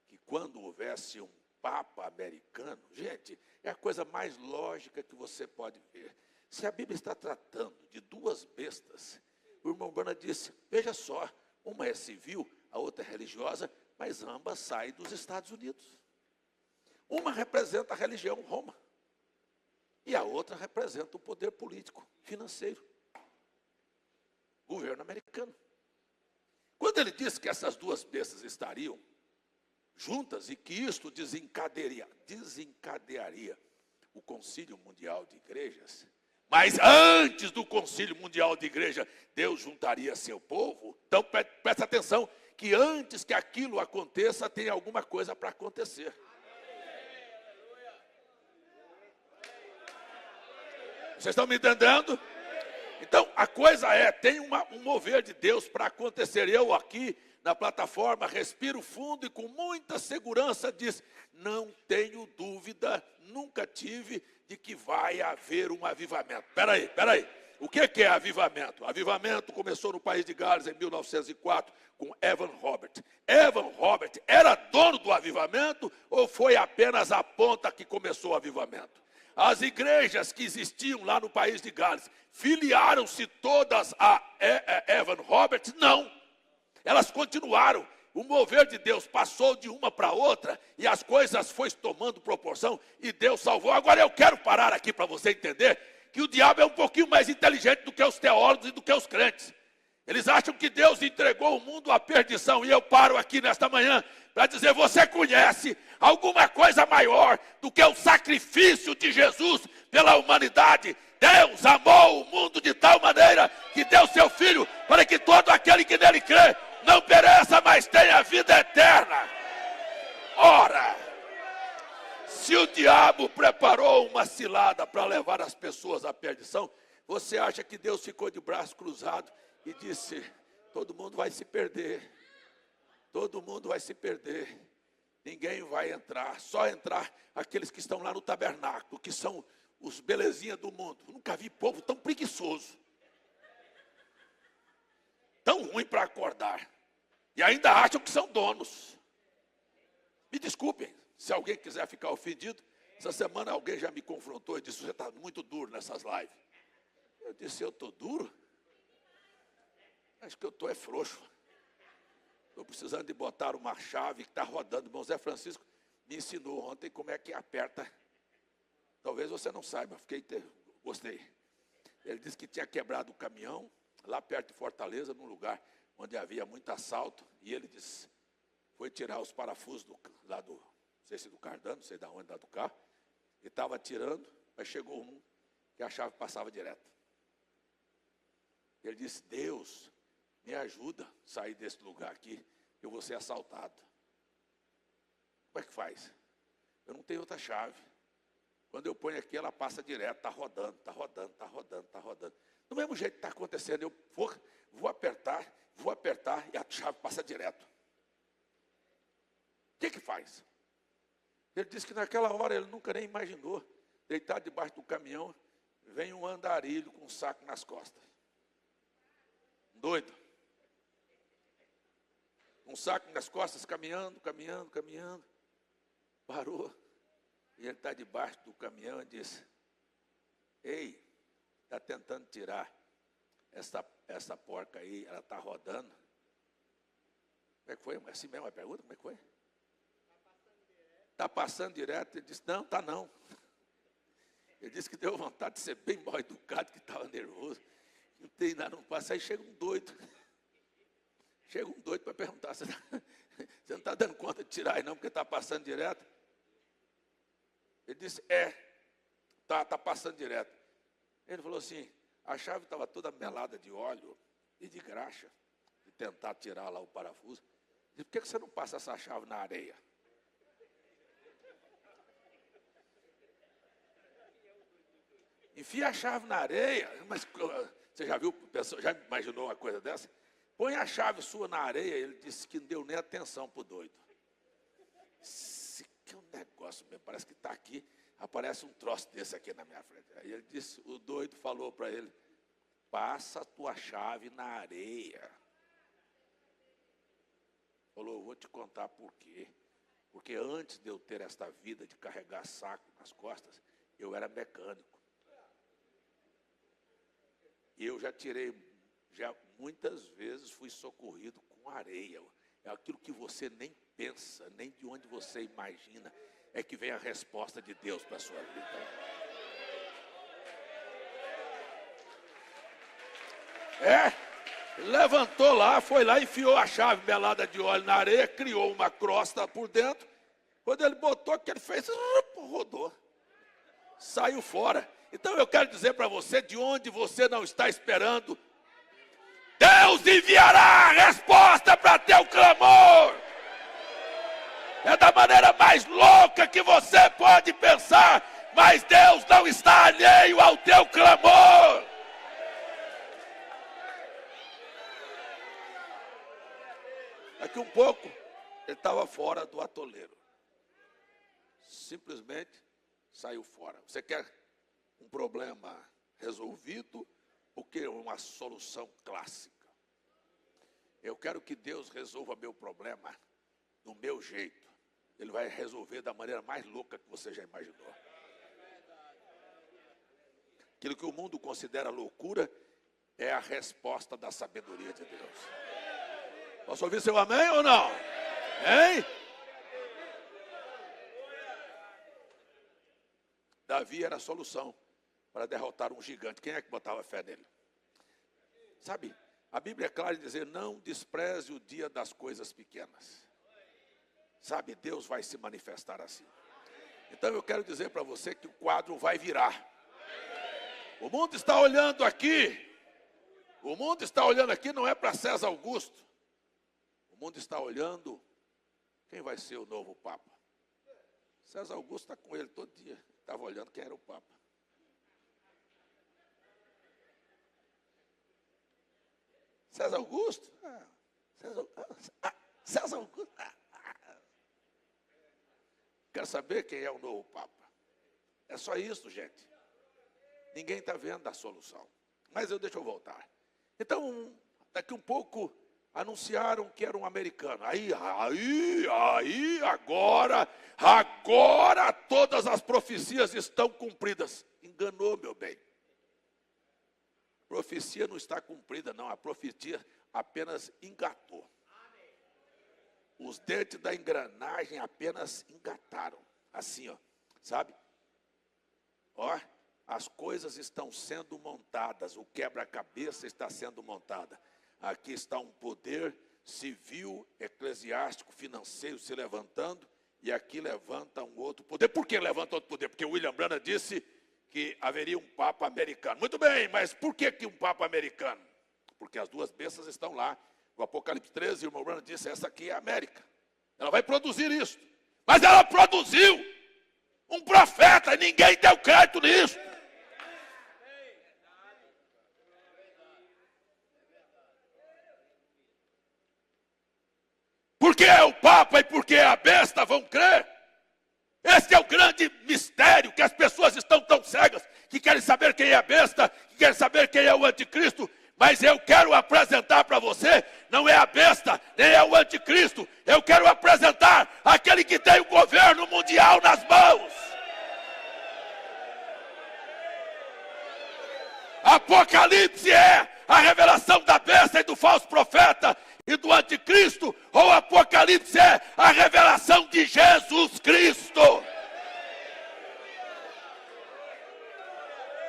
que quando houvesse um Papa americano, gente, é a coisa mais lógica que você pode ver. Se a Bíblia está tratando de duas bestas, o irmão Brana disse, veja só, uma é civil, a outra é religiosa, mas ambas saem dos Estados Unidos. Uma representa a religião Roma, e a outra representa o poder político, financeiro, governo americano. Quando ele disse que essas duas bestas estariam juntas, e que isto desencadearia o Concílio Mundial de Igrejas. Mas antes do Concílio Mundial de Igreja, Deus juntaria seu povo. Então presta atenção, que antes que aquilo aconteça, tem alguma coisa para acontecer. Vocês estão me entendendo? Então, a coisa tem um mover de Deus para acontecer. Eu aqui na plataforma respiro fundo e com muita segurança diz: não tenho dúvida, nunca tive, de que vai haver um avivamento. Espera aí. O que é avivamento? Avivamento começou no país de Gales em 1904 com Evan Robert. Evan Robert era dono do avivamento ou foi apenas a ponta que começou o avivamento? As igrejas que existiam lá no país de Gales filiaram-se todas a Evan Robert? Não. Elas continuaram. O mover de Deus passou de uma para outra e as coisas foram tomando proporção e Deus salvou. Agora eu quero parar aqui para você entender que o diabo é um pouquinho mais inteligente do que os teólogos e do que os crentes. Eles acham que Deus entregou o mundo à perdição. E eu paro aqui nesta manhã para dizer: você conhece alguma coisa maior do que o sacrifício de Jesus pela humanidade? Deus amou o mundo de tal maneira que deu seu Filho para que todo aquele que nele crê não pereça, mas tenha vida eterna. Ora, se o diabo preparou uma cilada para levar as pessoas à perdição, você acha que Deus ficou de braço cruzado e disse: todo mundo vai se perder, todo mundo vai se perder, ninguém vai entrar, só entrar aqueles que estão lá no tabernáculo, que são os belezinhas do mundo. Nunca vi povo tão preguiçoso, tão ruim para acordar, e ainda acham que são donos. Me desculpem, se alguém quiser ficar ofendido, essa semana alguém já me confrontou e disse: você está muito duro nessas lives. Eu disse: eu estou duro? Acho que eu estou frouxo. Estou precisando de botar uma chave que está rodando. O irmão Zé Francisco me ensinou ontem como é que aperta. Talvez você não saiba, gostei. Ele disse que tinha quebrado o caminhão, lá perto de Fortaleza, num lugar onde havia muito assalto. E ele disse, foi tirar os parafusos lá do, não sei se do cardano, não sei de onde, lá do carro. E estava tirando, mas chegou um que a chave passava direto. Ele disse: Deus, me ajuda a sair desse lugar aqui, eu vou ser assaltado. Como é que faz? Eu não tenho outra chave. Quando eu ponho aqui, ela passa direto, está rodando, está rodando, está rodando, está rodando. Do mesmo jeito que está acontecendo, eu vou apertar, e a chave passa direto. O que faz? Ele disse que naquela hora ele nunca nem imaginou, deitado debaixo do caminhão, vem um andarilho com um saco nas costas. Doido. Um saco nas costas, caminhando. Parou. E ele está debaixo do caminhão e disse: ei, está tentando tirar essa porca aí, ela está rodando. Como é que foi? Assim mesmo a pergunta, como é que foi? Está passando direto. Ele disse: não, está não. Ele disse que deu vontade de ser bem mal educado, que estava nervoso. Não tem nada, não passa. Aí chega um doido. Chega um doido para perguntar: você não está dando conta de tirar aí não, porque está passando direto? Ele disse: está passando direto. Ele falou assim: a chave estava toda melada de óleo e de graxa, de tentar tirar lá o parafuso. Ele disse: por que você não passa essa chave na areia? Enfia a chave na areia. Mas você já viu, já imaginou uma coisa dessa? Põe a chave sua na areia. Ele disse que não deu nem atenção para o doido. Esse que é um negócio mesmo, parece que está aqui, aparece um troço desse aqui na minha frente. Aí ele disse, o doido falou para ele: passa a tua chave na areia. Falou: vou te contar por quê. Porque antes de eu ter esta vida de carregar saco nas costas, eu era mecânico. E eu já muitas vezes fui socorrido com areia. É aquilo que você nem pensa, nem de onde você imagina, é que vem a resposta de Deus para a sua vida. Levantou lá, foi lá, enfiou a chave melada de óleo na areia, criou uma crosta por dentro. Quando ele botou, o que ele fez? Rodou. Saiu fora. Então eu quero dizer para você, de onde você não está esperando, Deus enviará a resposta para teu clamor. É da maneira mais louca que você pode pensar, mas Deus não está alheio ao teu clamor. Daqui um pouco, ele estava fora do atoleiro. Simplesmente saiu fora. Você quer um problema resolvido ou quer uma solução clássica? Eu quero que Deus resolva meu problema do meu jeito. Ele vai resolver da maneira mais louca que você já imaginou. Aquilo que o mundo considera loucura é a resposta da sabedoria de Deus. Posso ouvir seu amém ou não? Hein? Davi era a solução para derrotar um gigante. Quem é que botava fé nele? Sabe, a Bíblia é clara em dizer, não despreze o dia das coisas pequenas. Sabe, Deus vai se manifestar assim. Então eu quero dizer para você que o quadro vai virar. O mundo está olhando aqui. O mundo está olhando aqui não é para César Augusto. O mundo está olhando quem vai ser o novo Papa. César Augusto está com ele todo dia. Estava olhando quem era o Papa. César Augusto? César Augusto? Quero saber quem é o novo Papa. É só isso, gente. Ninguém está vendo a solução. Mas deixa eu voltar. Então, daqui um pouco, anunciaram que era um americano. Agora todas as profecias estão cumpridas. Enganou, meu bem. Profecia não está cumprida, não. A profecia apenas engatou. Os dentes da engrenagem apenas engataram. Assim, ó, sabe? Ó, as coisas estão sendo montadas. O quebra-cabeça está sendo montado. Aqui está um poder civil, eclesiástico, financeiro se levantando. E aqui levanta um outro poder. Por que levanta outro poder? Porque William Branham disse que haveria um Papa americano. Muito bem, mas por que um Papa americano? Porque as duas bênçãos estão lá. O Apocalipse 13, o irmão Branham disse, essa aqui é a América. Ela vai produzir isso. Mas ela produziu um profeta e ninguém deu crédito nisso. Porque é o Papa e porque é a besta vão crer. Esse é o grande mistério, que as pessoas estão tão cegas, que querem saber quem é a besta, que querem saber quem é o anticristo. Mas eu quero apresentar para você, não é a besta, nem é o anticristo. Eu quero apresentar aquele que tem o governo mundial nas mãos. Apocalipse é a revelação da besta e do falso profeta e do anticristo, ou Apocalipse é a revelação de Jesus Cristo.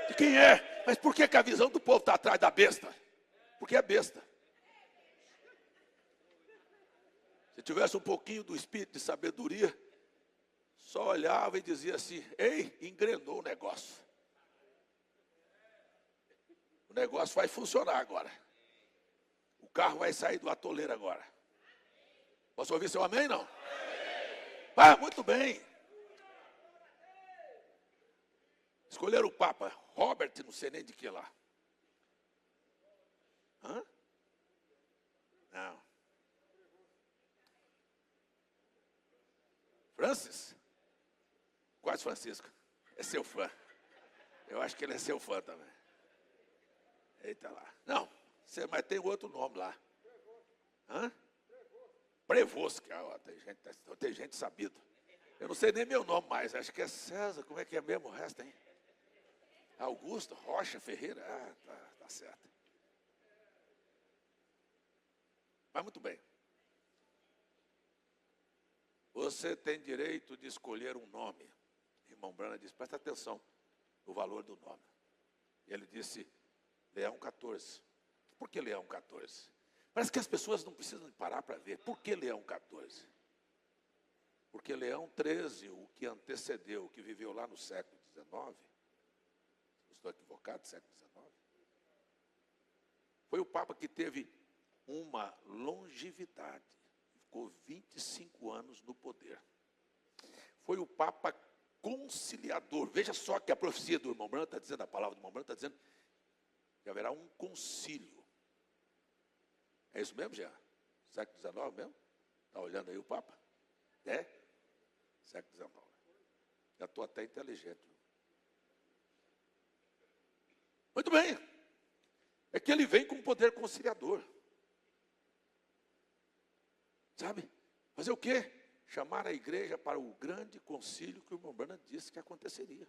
De quem é? Mas por que a visão do povo está atrás da besta? Porque é besta. Se tivesse um pouquinho do espírito de sabedoria, só olhava e dizia assim, ei, engrenou o negócio. O negócio vai funcionar agora. O carro vai sair do atoleiro agora. Posso ouvir seu amém, não? Ah, muito bem. Escolheram o Papa Robert, não sei nem de que lá. Hã? Não. Francis? Quase Francisco. É seu fã. Eu acho que ele é seu fã também. Eita lá. Não, mas tem outro nome lá. Hã? Prevost. Tem gente sabida. Eu não sei nem meu nome mais. Acho que é César. Como é que é mesmo o resto, hein? Augusto, Rocha, Ferreira. Tá certo. Mas muito bem. Você tem direito de escolher um nome. Irmão Branham disse, presta atenção no valor do nome. E ele disse, Leão 14. Por que Leão 14? Parece que as pessoas não precisam parar para ver. Por que Leão 14? Porque Leão 13, o que antecedeu, o que viveu lá no século XIX, estou equivocado, século XIX, foi o Papa que teve uma longevidade, ficou 25 anos no poder. Foi o Papa conciliador. Veja só que a profecia do irmão Branham está dizendo, a palavra do irmão Branham está dizendo que haverá um concílio. É isso mesmo, Jean? Século XIX mesmo? Está olhando aí o Papa? É? Século XIX. Já estou até inteligente. Muito bem. É que ele vem com poder conciliador. Sabe? Fazer o quê? Chamar a igreja para o grande concílio que o irmão Branham disse que aconteceria.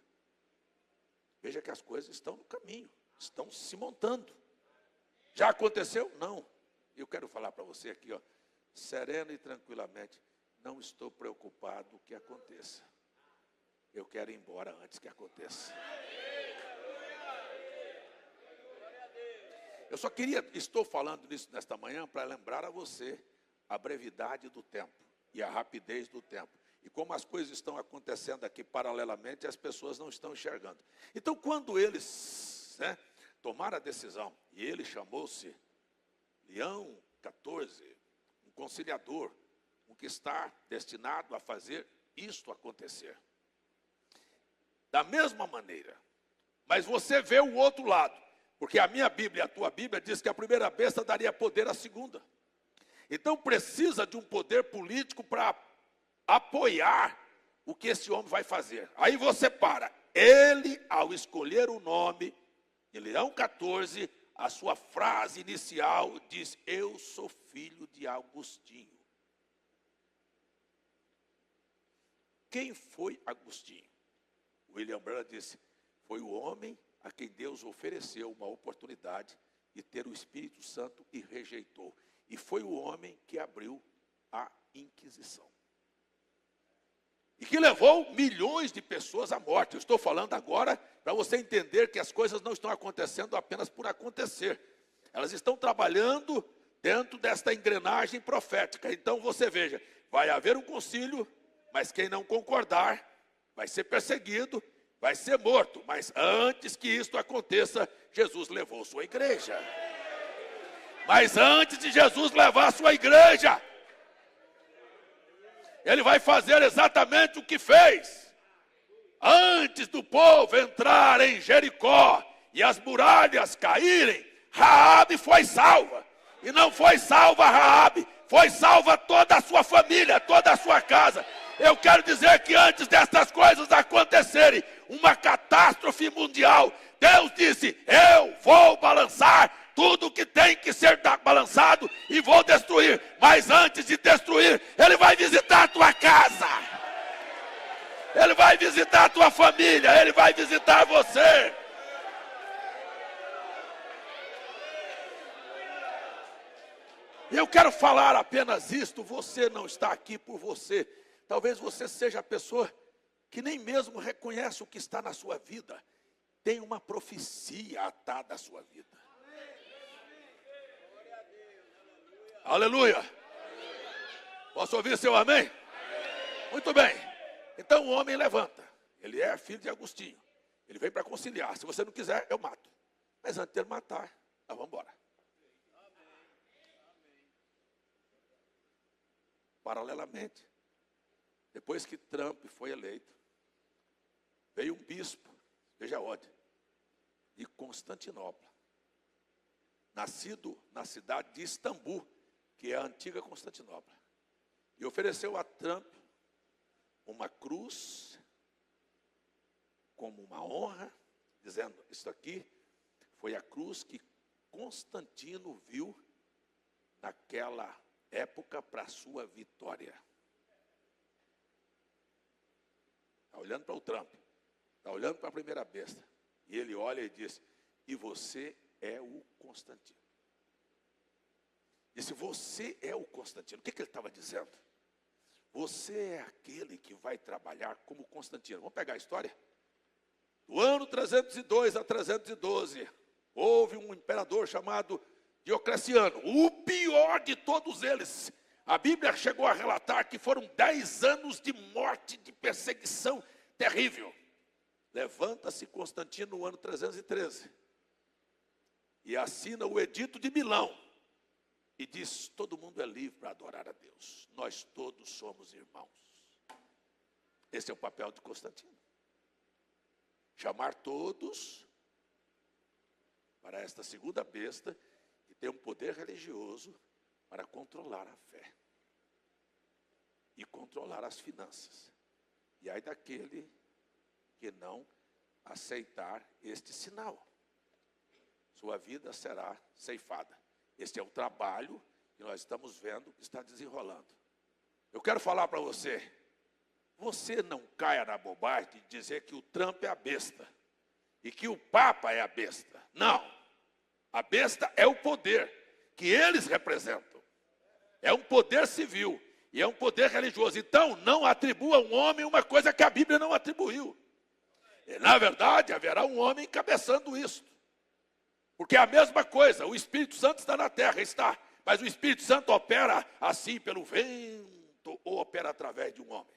Veja que as coisas estão no caminho, estão se montando. Já aconteceu? Não. Eu quero falar para você aqui, ó, sereno e tranquilamente, não estou preocupado que aconteça. Eu quero ir embora antes que aconteça. Eu só estou falando nisso nesta manhã para lembrar a você a brevidade do tempo e a rapidez do tempo. E como as coisas estão acontecendo aqui paralelamente, as pessoas não estão enxergando. Então, quando eles tomaram a decisão, e ele chamou-se Leão 14, um conciliador, um que está destinado a fazer isto acontecer. Da mesma maneira, mas você vê o outro lado, porque a minha Bíblia e a tua Bíblia diz que a primeira besta daria poder à segunda. Então precisa de um poder político para apoiar o que esse homem vai fazer. Aí você para. Ele, ao escolher o nome, em Leão 14, a sua frase inicial diz, eu sou filho de Agostinho. Quem foi Agostinho? William Branham disse, foi o homem a quem Deus ofereceu uma oportunidade de ter o Espírito Santo e rejeitou. E foi o homem que abriu a Inquisição. E que levou milhões de pessoas à morte. Eu estou falando agora para você entender que as coisas não estão acontecendo apenas por acontecer. Elas estão trabalhando dentro desta engrenagem profética. Então você veja, vai haver um concílio, mas quem não concordar vai ser perseguido, vai ser morto. Mas antes que isto aconteça, Jesus levou sua igreja. Mas antes de Jesus levar a sua igreja, ele vai fazer exatamente o que fez. Antes do povo entrar em Jericó e as muralhas caírem, Raabe foi salva. E não foi salva Raabe, foi salva toda a sua família, toda a sua casa. Eu quero dizer que antes dessas coisas acontecerem, uma catástrofe mundial, Deus disse, eu vou balançar tudo que tem que ser balançado e vou destruir. Mas antes de destruir, ele vai visitar a tua casa. Ele vai visitar a tua família, ele vai visitar você. Eu quero falar apenas isto, você não está aqui por você. Talvez você seja a pessoa que nem mesmo reconhece o que está na sua vida. Tem uma profecia atada à sua vida. Aleluia. Posso ouvir seu amém? Muito bem. Então o homem levanta. Ele é filho de Agostinho. Ele vem para conciliar. Se você não quiser, eu mato. Mas antes de ele matar, nós vamos embora. Paralelamente, depois que Trump foi eleito, veio um bispo, veja onde, de Constantinopla, nascido na cidade de Istambul, que é a antiga Constantinopla, e ofereceu a Trump uma cruz como uma honra, dizendo, isso aqui foi a cruz que Constantino viu naquela época para a sua vitória. Está olhando para o Trump, está olhando para a primeira besta, e ele olha e diz, e você é o Constantino. Disse, você é o Constantino. O que ele estava dizendo? Você é aquele que vai trabalhar como Constantino. Vamos pegar a história? Do ano 302 a 312, houve um imperador chamado Diocleciano, o pior de todos eles. A Bíblia chegou a relatar que foram 10 anos de morte, de perseguição terrível. Levanta-se Constantino no ano 313 e assina o Edito de Milão e diz: todo mundo é livre para adorar a Deus, nós todos somos irmãos. Esse é o papel de Constantino, chamar todos para esta segunda besta que tem um poder religioso para controlar a fé e controlar as finanças. E aí daquele que não aceitar este sinal, sua vida será ceifada. Este é o trabalho que nós estamos vendo que está desenrolando. Eu quero falar para você, você não caia na bobagem de dizer que o Trump é a besta e que o Papa é a besta. Não, a besta é o poder que eles representam. É um poder civil e é um poder religioso. Então, não atribua a um homem uma coisa que a Bíblia não atribuiu. E, na verdade, haverá um homem encabeçando isso. Porque é a mesma coisa, o Espírito Santo está na terra, está. Mas o Espírito Santo opera assim pelo vento ou opera através de um homem.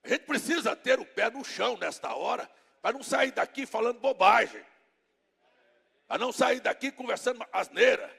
A gente precisa ter o pé no chão nesta hora, para não sair daqui falando bobagem. Para não sair daqui conversando asneira.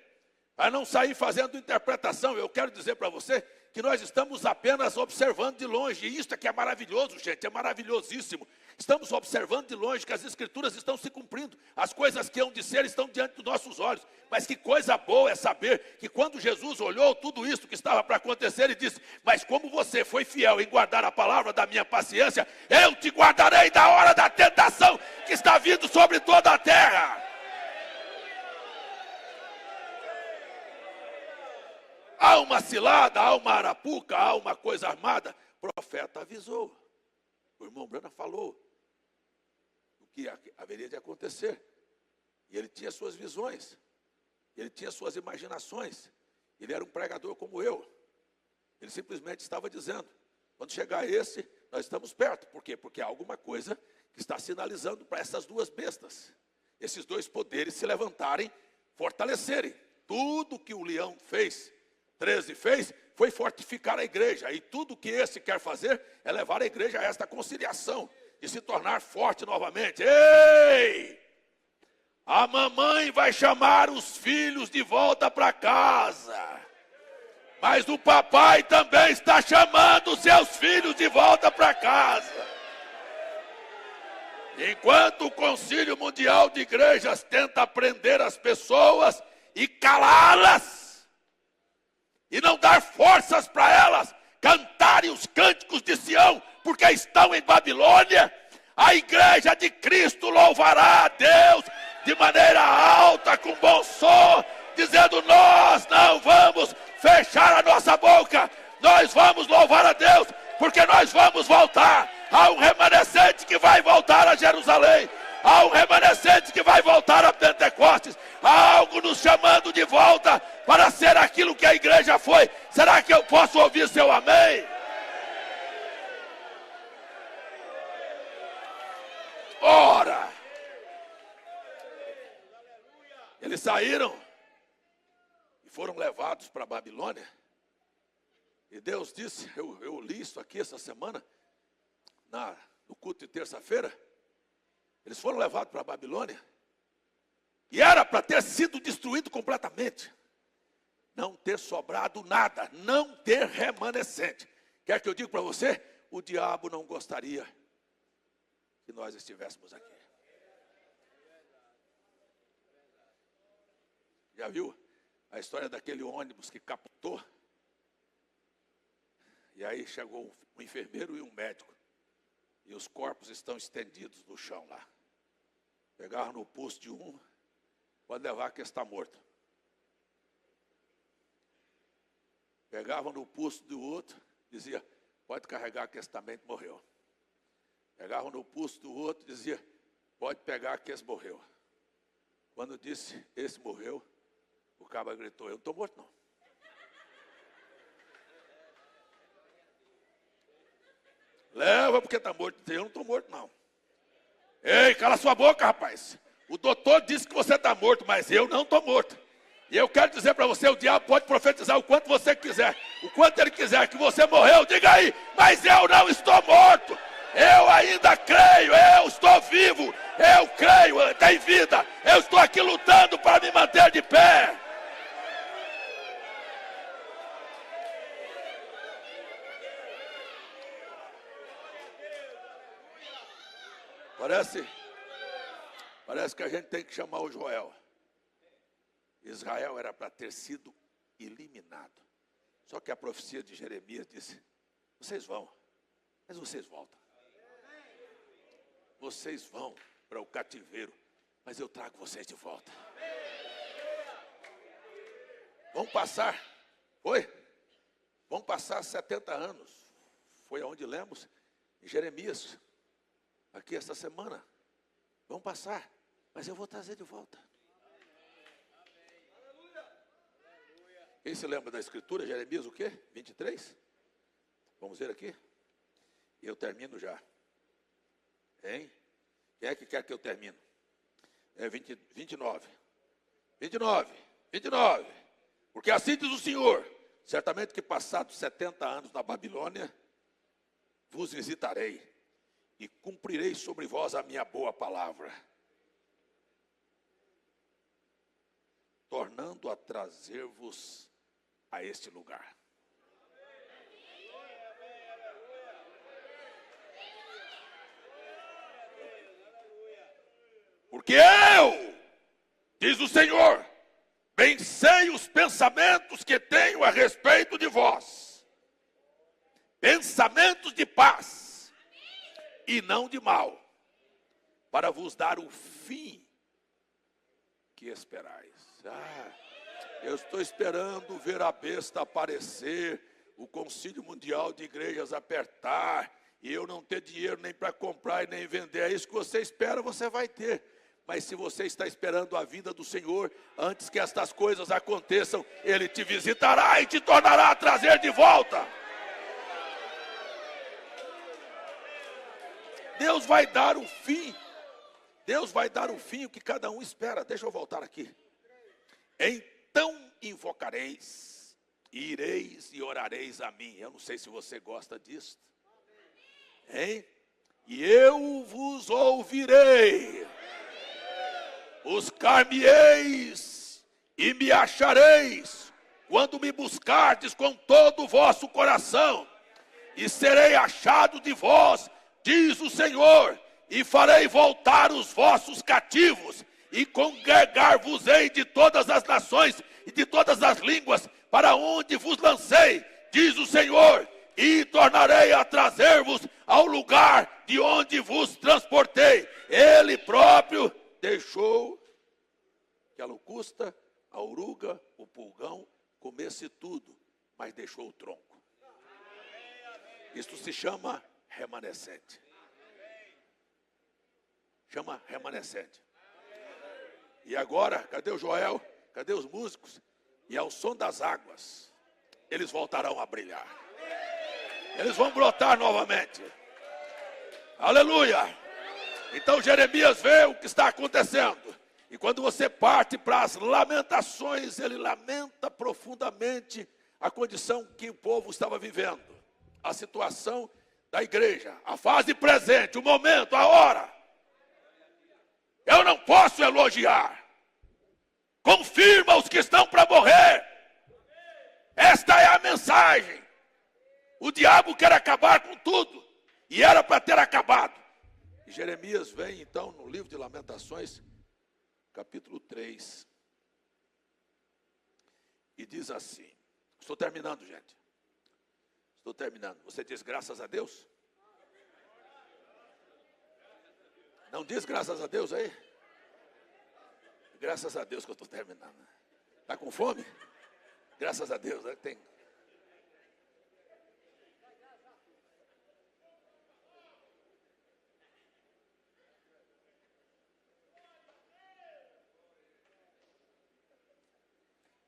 Para não sair fazendo interpretação. Eu quero dizer para você que nós estamos apenas observando de longe. E isso é que é maravilhoso, gente, é maravilhosíssimo. Estamos observando de longe que as Escrituras estão se cumprindo. As coisas que hão de ser estão diante dos nossos olhos. Mas que coisa boa é saber que quando Jesus olhou tudo isso que estava para acontecer, ele disse: mas como você foi fiel em guardar a palavra da minha paciência, eu te guardarei da hora da tentação que está vindo sobre toda a terra. Há uma cilada, há uma arapuca, há uma coisa armada. O profeta avisou. O irmão Brana falou o que haveria de acontecer. E ele tinha suas visões. Ele tinha suas imaginações. Ele era um pregador como eu. Ele simplesmente estava dizendo: quando chegar esse, nós estamos perto. Por quê? Porque há alguma coisa que está sinalizando para essas duas bestas. Esses dois poderes se levantarem, fortalecerem. Tudo que o leão fez, 13 fez, foi fortificar a igreja. E tudo que esse quer fazer é levar a igreja a esta conciliação, de se tornar forte novamente. Ei! A mamãe vai chamar os filhos de volta para casa. Mas o papai também está chamando os seus filhos de volta para casa. Enquanto o Concílio Mundial de Igrejas tenta prender as pessoas e calá-las, e não dar forças para elas cantarem os cânticos de Sião, porque estão em Babilônia, a igreja de Cristo louvará a Deus de maneira alta, com bom som, dizendo: nós não vamos fechar a nossa boca, nós vamos louvar a Deus, porque nós vamos voltar. Há um remanescente que vai voltar a Jerusalém, há um remanescente que vai voltar a Pentecostes, há algo nos chamando de volta para ser aquilo que a igreja foi. Será que eu posso ouvir seu amém? Ora, eles saíram e foram levados para a Babilônia. E Deus disse, eu li isso aqui essa semana, no culto de terça-feira. Eles foram levados para a Babilônia e era para ter sido destruído completamente, não ter sobrado nada, não ter remanescente. Quer que eu diga para você? O diabo não gostaria que nós estivéssemos aqui. Já viu a história daquele ônibus que capotou? E aí chegou um enfermeiro e um médico, e os corpos estão estendidos no chão lá. Pegaram no pulso de um, pode levar que está morto. Pegavam no pulso do outro, dizia: pode carregar que esse também morreu. Pegavam no pulso do outro, dizia: pode pegar que esse morreu. Quando disse esse morreu, o cabra gritou: eu não estou morto não. Leva porque está morto. Eu não estou morto não. Ei, cala sua boca, rapaz. O doutor disse que você está morto, mas eu não estou morto. E eu quero dizer para você, o diabo pode profetizar o quanto você quiser. O quanto ele quiser que você morreu, diga aí. Mas eu não estou morto. Eu ainda creio, eu estou vivo. Eu creio, tem vida. Eu estou aqui lutando para me manter de pé. Parece que a gente tem que chamar o Joel. Israel era para ter sido eliminado. Só que a profecia de Jeremias disse: vocês vão, mas vocês voltam. Vocês vão para o cativeiro, mas eu trago vocês de volta. Vão passar, vão passar 70 anos. Foi aonde lemos em Jeremias, aqui esta semana. Vão passar, mas eu vou trazer de volta. Quem se lembra da escritura? Jeremias o quê? 23? Vamos ver aqui. E eu termino já. Hein? Quem é que quer que eu termine? É 29. 29. Porque assim diz o Senhor: certamente que passados 70 anos na Babilônia, vos visitarei e cumprirei sobre vós a minha boa palavra, tornando a trazer-vos a este lugar. Porque eu, diz o Senhor, bem sei os pensamentos que tenho a respeito de vós, pensamentos de paz e não de mal, para vos dar o fim que esperais. Eu estou esperando ver a besta aparecer, o Concílio Mundial de Igrejas apertar, e eu não ter dinheiro nem para comprar e nem vender. É isso que você espera, você vai ter. Mas se você está esperando a vinda do Senhor, antes que estas coisas aconteçam, Ele te visitará e te tornará a trazer de volta. Deus vai dar o fim. Deus vai dar o fim, o que cada um espera. Deixa eu voltar aqui. Então invocareis, ireis e orareis a mim. Eu não sei se você gosta disso. Hein? E eu vos ouvirei. Buscar-me-eis e me achareis, quando me buscardes com todo o vosso coração. E serei achado de vós, diz o Senhor, e farei voltar os vossos cativos, e congregar-vos-ei de todas as nações e de todas as línguas, para onde vos lancei, diz o Senhor, e tornarei a trazer-vos ao lugar de onde vos transportei. Ele próprio deixou que a locusta, a oruga, o pulgão comesse tudo, mas deixou o tronco. Isto se chama remanescente. Chama remanescente. E agora, cadê o Joel? Cadê os músicos? E ao som das águas, eles voltarão a brilhar. Eles vão brotar novamente. Aleluia! Então Jeremias vê o que está acontecendo. E quando você parte para as lamentações, ele lamenta profundamente a condição que o povo estava vivendo. A situação da igreja, a fase presente, o momento, a hora. Eu não posso elogiar. Confirma os que estão para morrer. Esta é a mensagem. O diabo quer acabar com tudo. E era para ter acabado. E Jeremias vem então no livro de Lamentações, capítulo 3. E diz assim. Estou terminando, gente. Estou terminando. Você diz graças a Deus? Não diz graças a Deus aí? Graças a Deus que eu estou terminando. Está com fome? Graças a Deus, né? Tem.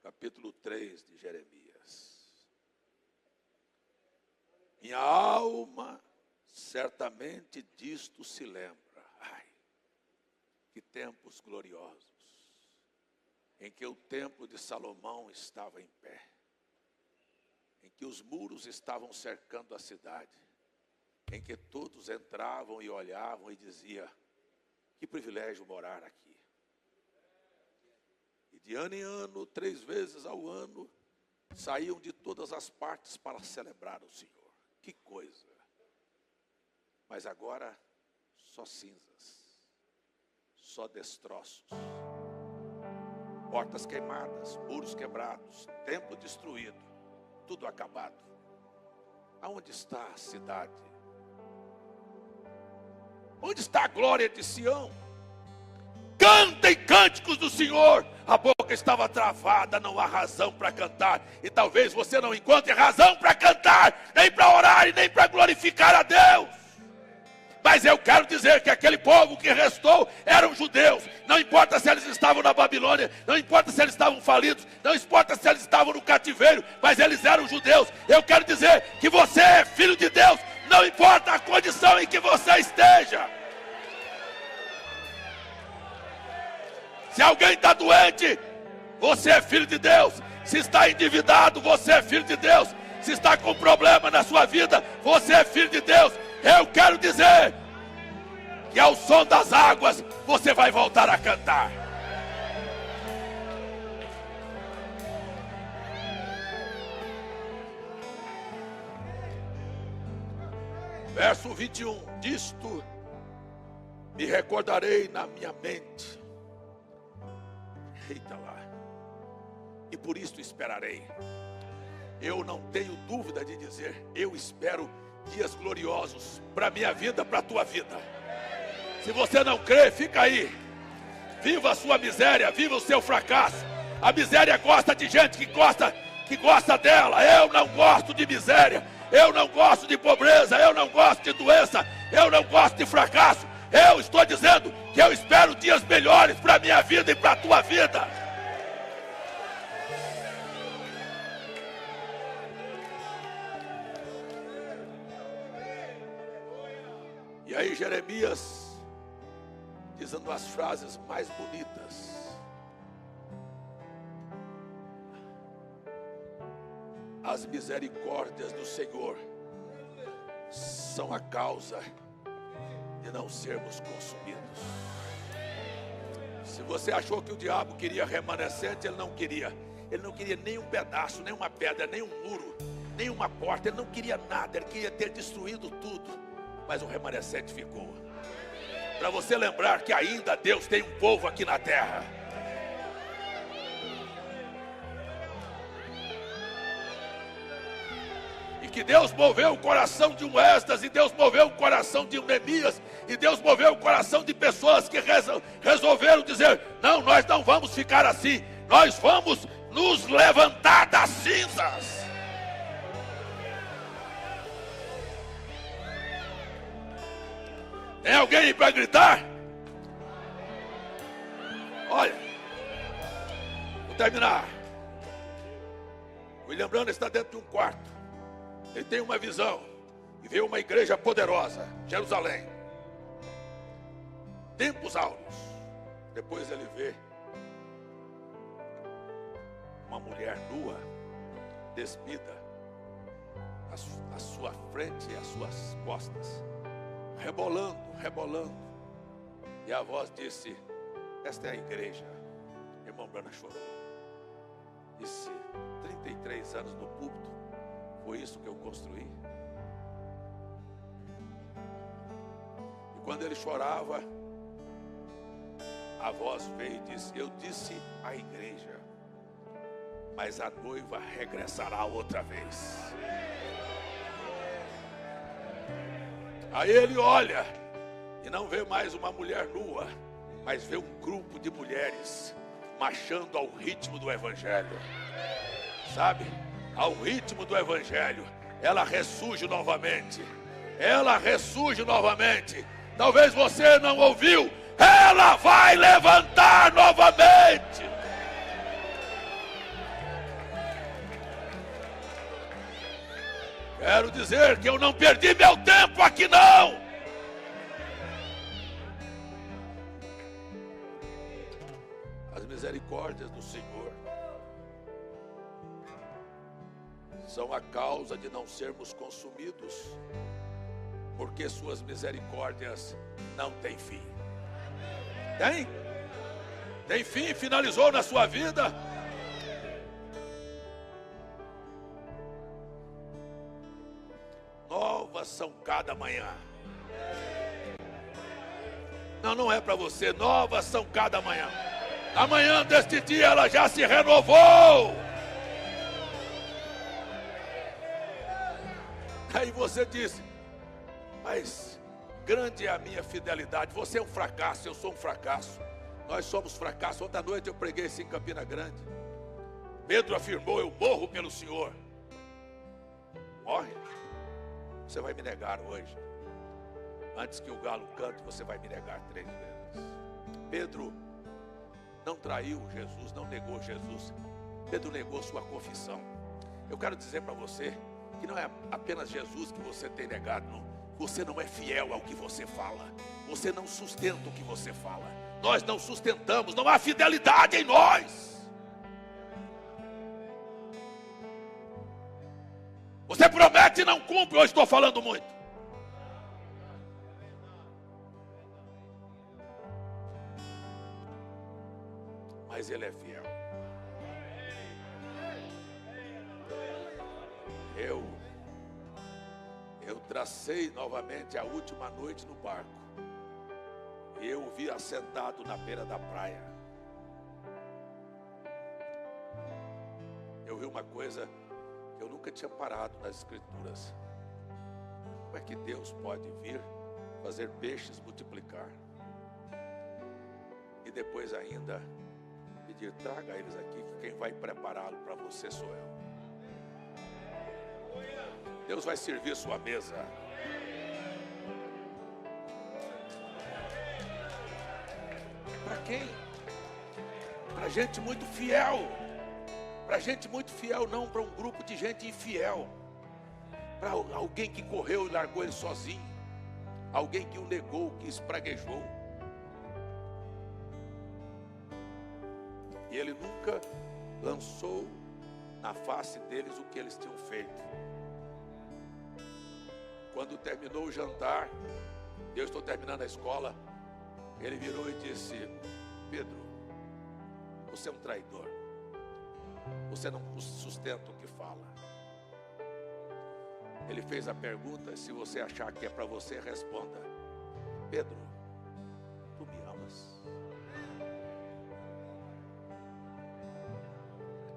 Capítulo 3 de Jeremias. Minha alma certamente disto se lembra. Ai, Que tempos gloriosos, em que o templo de Salomão estava em pé, em que os muros estavam cercando a cidade, em que todos entravam e olhavam e diziam: que privilégio morar aqui. E de ano em ano, 3 vezes ao ano, saíam de todas as partes para celebrar o Senhor. Que coisa! Mas agora, só cinzas, só destroços, portas queimadas, muros quebrados, templo destruído, tudo acabado. Aonde está a cidade? Onde está a glória de Sião? Cantem cânticos do Senhor. A boca estava travada, não há razão para cantar. E talvez você não encontre razão para cantar, nem para orar e nem para glorificar a Deus. Mas eu quero dizer que aquele povo que restou eram judeus. Não importa se eles estavam na Babilônia, não importa se eles estavam falidos, não importa se eles estavam no cativeiro, mas eles eram judeus. Eu quero dizer que você é filho de Deus, não importa a condição em que você esteja. Se alguém está doente, você é filho de Deus. Se está endividado, você é filho de Deus. Se está com problema na sua vida, você é filho de Deus. Eu quero dizer que ao som das águas, você vai voltar a cantar. Verso 21, disto me recordarei na minha mente. Eita lá. E por isso esperarei. Eu não tenho dúvida de dizer, eu espero dias gloriosos para a minha vida, para a tua vida. Se você não crê, fica aí. Viva a sua miséria, viva o seu fracasso. A miséria gosta de gente que gosta dela. Eu não gosto de miséria. Eu não gosto de pobreza. Eu não gosto de doença. Eu não gosto de fracasso. Eu estou dizendo que eu espero dias melhores para a minha vida e para a tua vida. E aí Jeremias, dizendo as frases mais bonitas: as misericórdias do Senhor são a causa de não sermos consumidos. Se você achou que o diabo queria remanescente, ele não queria. Ele não queria nem um pedaço, nem uma pedra, nem um muro, nem uma porta. Ele não queria nada, ele queria ter destruído tudo. Mas o remanescente ficou. Para você lembrar que ainda Deus tem um povo aqui na terra. E que Deus moveu o coração de um Esdras, e Deus moveu o coração de um Neemias, e Deus moveu o coração de pessoas que resolveram dizer: não, nós não vamos ficar assim, nós vamos nos levantar das cinzas. Tem alguém aí para gritar? Olha, vou terminar. William Branham está dentro de um quarto. Ele tem uma visão e vê uma igreja poderosa, Jerusalém. Tempos áureos. Depois ele vê uma mulher nua, despida, à sua frente e às suas costas, rebolando. E a voz disse: esta é a igreja. Irmão Branham chorou. Disse: 33 anos no púlpito, foi isso que eu construí. E quando ele chorava, a voz veio e disse: eu disse a igreja, mas a noiva regressará outra vez. Aí ele olha e não vê mais uma mulher nua, mas vê um grupo de mulheres marchando ao ritmo do evangelho. Sabe? Ao ritmo do evangelho. Ela ressurge novamente. Ela ressurge novamente. Talvez você não ouviu. Ela vai levantar novamente. Quero dizer que eu não perdi meu tempo aqui não. misericórdias do Senhor são a causa de não sermos consumidos, porque suas misericórdias não têm fim. Tem? Tem fim? Finalizou na sua vida? Novas são cada manhã. Não é para você. Novas são cada manhã. Amanhã deste dia ela já se renovou. Aí você disse: mas grande é a minha fidelidade. Você é um fracasso, eu sou um fracasso. Nós somos fracassos. Ontem à noite eu preguei isso em Campina Grande. Pedro afirmou: eu morro pelo Senhor. Morre. Você vai me negar hoje. Antes que o galo cante, você vai me negar 3 vezes. Pedro não traiu Jesus, não negou Jesus. Pedro negou sua confissão. Eu quero dizer para você que não é apenas Jesus que você tem negado, não. Você não é fiel ao que você fala. Você não sustenta o que você fala. Nós não sustentamos, não há fidelidade em nós. Você promete e não cumpre, eu estou falando muito. Mas Ele é fiel. Eu tracei novamente a última noite no barco. E eu o vi assentado na beira da praia. Eu vi uma coisa que eu nunca tinha parado nas Escrituras. Como é que Deus pode vir fazer peixes multiplicar? E depois ainda pedir: traga eles aqui, que quem vai prepará-lo para você sou eu. Deus vai servir sua mesa. Para quem? Para gente muito fiel. Para gente muito fiel, não para um grupo de gente infiel. Para alguém que correu e largou ele sozinho. Alguém que o negou, que espraguejou. E ele nunca lançou na face deles o que eles tinham feito. Quando terminou o jantar, eu estou terminando a escola, ele virou e disse: Pedro, você é um traidor. Você não sustenta o que fala. Ele fez a pergunta: se você achar que é para você, responda: Pedro, tu me amas?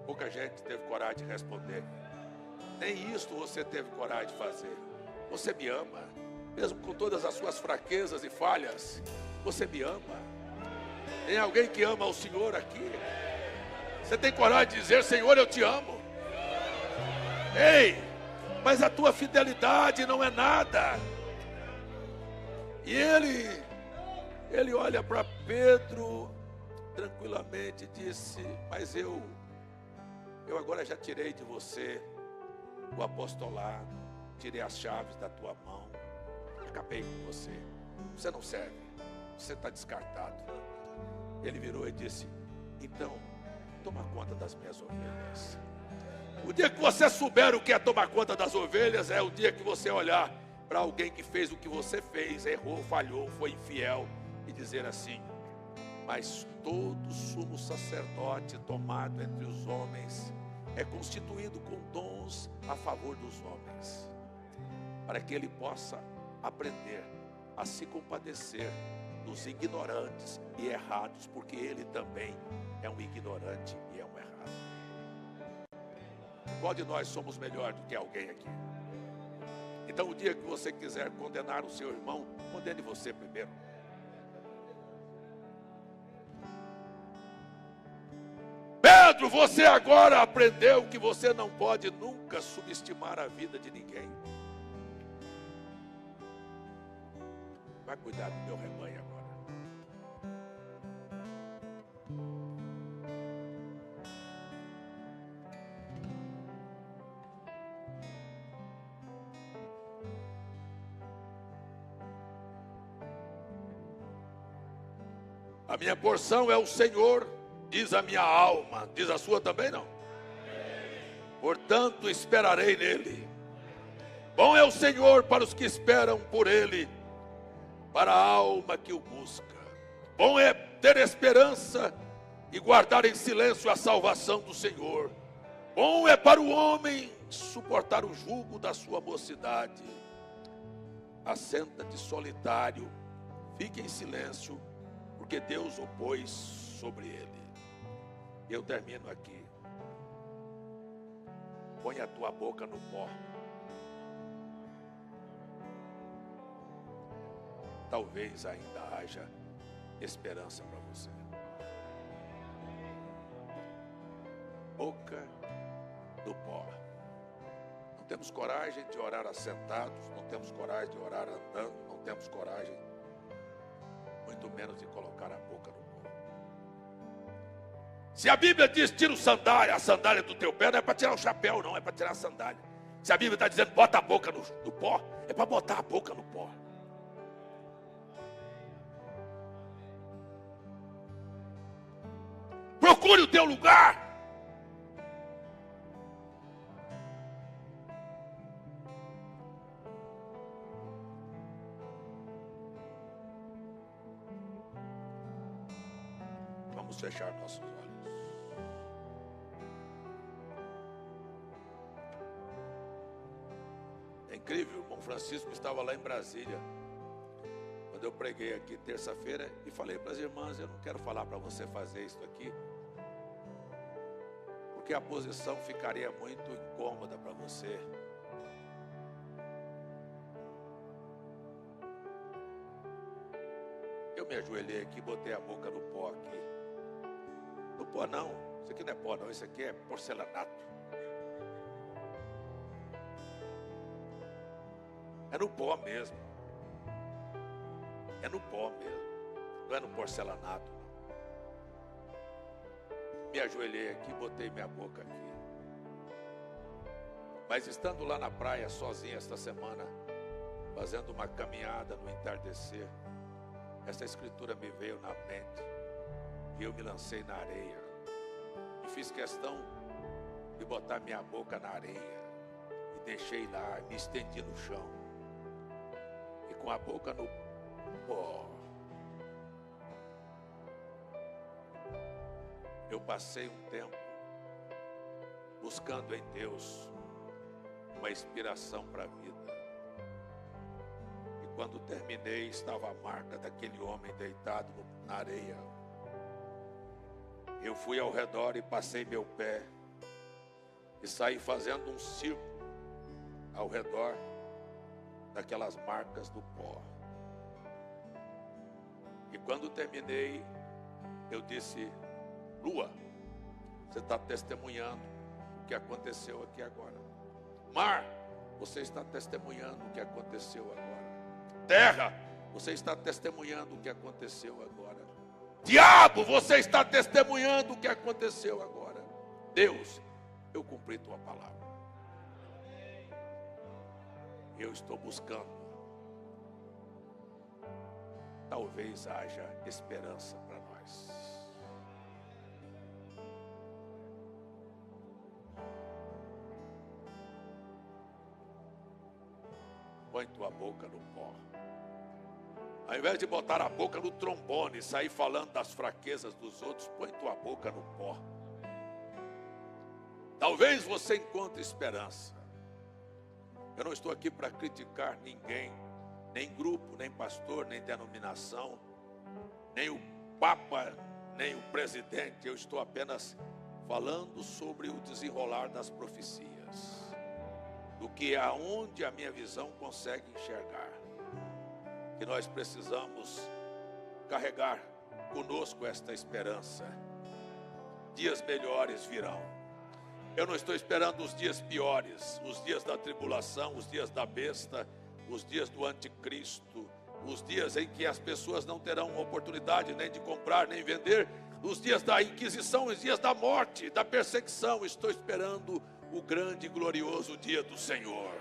Pouca gente teve coragem de responder. Nem isso você teve coragem de fazer. Você me ama, mesmo com todas as suas fraquezas e falhas. Você me ama. Tem alguém que ama o Senhor aqui? Você tem coragem de dizer: Senhor, eu te amo? Ei, mas a tua fidelidade não é nada. E ele olha para Pedro tranquilamente e disse: mas eu agora já tirei de você o apostolado. Tirei as chaves da tua mão. Acabei com você. Você não serve. Você está descartado. Ele virou e disse: então, toma conta das minhas ovelhas. O dia que você souber o que é tomar conta das ovelhas, é o dia que você olhar para alguém que fez o que você fez, errou, falhou, foi infiel, e dizer assim: mas todo sumo sacerdote tomado entre os homens é constituído com dons a favor dos homens, para que ele possa aprender a se compadecer dos ignorantes e errados, porque ele também é um ignorante e é um errado. Qual de nós somos melhor do que alguém aqui? Então, o dia que você quiser condenar o seu irmão, condene você primeiro. Pedro, você agora aprendeu que você não pode nunca subestimar a vida de ninguém. Vai cuidar do meu rebanho agora. A minha porção é o Senhor, diz a minha alma. Diz a sua também, não? Portanto, esperarei nele. Bom é o Senhor para os que esperam por ele, para a alma que o busca. Bom é ter esperança e guardar em silêncio a salvação do Senhor. Bom é para o homem suportar o jugo da sua mocidade. Assenta-te solitário, fique em silêncio, porque Deus o pôs sobre ele. Eu termino aqui. Põe a tua boca no pó. Talvez ainda haja esperança para você. Boca do pó. Não temos coragem de orar assentados, não temos coragem de orar andando, não temos coragem, muito menos de colocar a boca no pó. Se a Bíblia diz tira a sandália do teu pé, não é para tirar o chapéu, não, é para tirar a sandália. Se a Bíblia está dizendo bota a boca no pó, é para botar a boca no pó. Procure o teu lugar. Vamos fechar nossos olhos. É incrível, o irmão Francisco estava lá em Brasília, quando eu preguei aqui terça-feira, e falei para as irmãs, eu não quero falar para você fazer isso aqui, porque a posição ficaria muito incômoda para você. Eu me ajoelhei aqui, botei a boca no pó aqui. No pó não, isso aqui não é pó não, isso aqui é porcelanato. É no pó mesmo. É no pó mesmo, não é no porcelanato. Me ajoelhei aqui, botei minha boca aqui. Mas estando lá na praia sozinho esta semana, fazendo uma caminhada no entardecer, essa escritura me veio na mente e eu me lancei na areia e fiz questão de botar minha boca na areia e deixei lá, me estendi no chão e com a boca no pó eu passei um tempo buscando em Deus uma inspiração para a vida. E quando terminei, estava a marca daquele homem deitado na areia. Eu fui ao redor e passei meu pé e saí fazendo um círculo ao redor daquelas marcas do pó. E quando terminei, eu disse: Lua, você está testemunhando o que aconteceu aqui agora. Mar, você está testemunhando o que aconteceu agora. Terra, você está testemunhando o que aconteceu agora. Diabo, você está testemunhando o que aconteceu agora. Deus, eu cumpri tua palavra. Eu estou buscando. Talvez haja esperança para nós. Põe tua boca no pó. Ao invés de botar a boca no trombone e sair falando das fraquezas dos outros, põe tua boca no pó. Talvez você encontre esperança. Eu não estou aqui para criticar ninguém, nem grupo, nem pastor, nem denominação, nem o Papa, nem o presidente. Eu estou apenas falando sobre o desenrolar das profecias, do que é aonde a minha visão consegue enxergar. Que nós precisamos carregar conosco esta esperança. Dias melhores virão. Eu não estou esperando os dias piores, os dias da tribulação, os dias da besta, os dias do anticristo, os dias em que as pessoas não terão oportunidade nem de comprar, nem vender, os dias da inquisição, os dias da morte, da perseguição. Estou esperando o grande e glorioso dia do Senhor.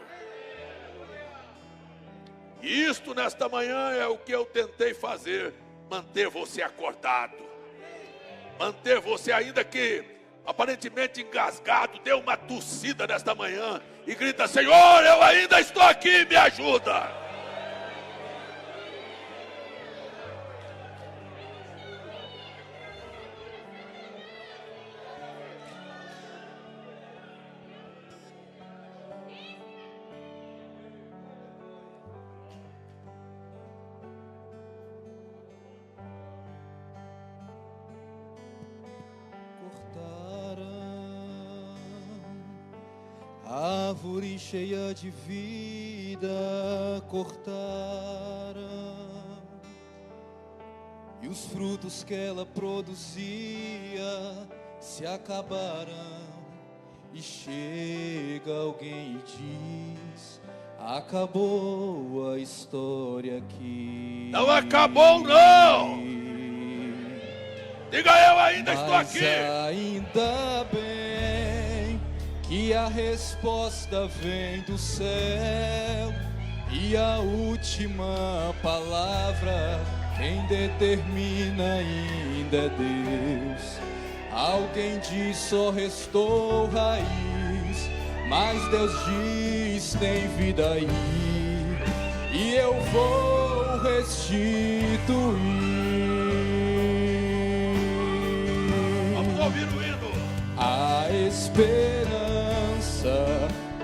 E isto nesta manhã é o que eu tentei fazer, manter você acordado. manter você, ainda que aparentemente engasgado, dê uma tossida nesta manhã e grita: Senhor, eu ainda estou aqui, me ajuda. Árvore cheia de vida cortaram, e os frutos que ela produzia se acabaram. E chega alguém e diz: acabou a história aqui. Não acabou, não! Diga: eu ainda estou aqui. Ainda bem que a resposta vem do céu, e a última palavra quem determina ainda é Deus. Alguém diz: só restou raiz, mas Deus diz: tem vida aí, e eu vou restituir. Vamos ouvir o hino. A esperança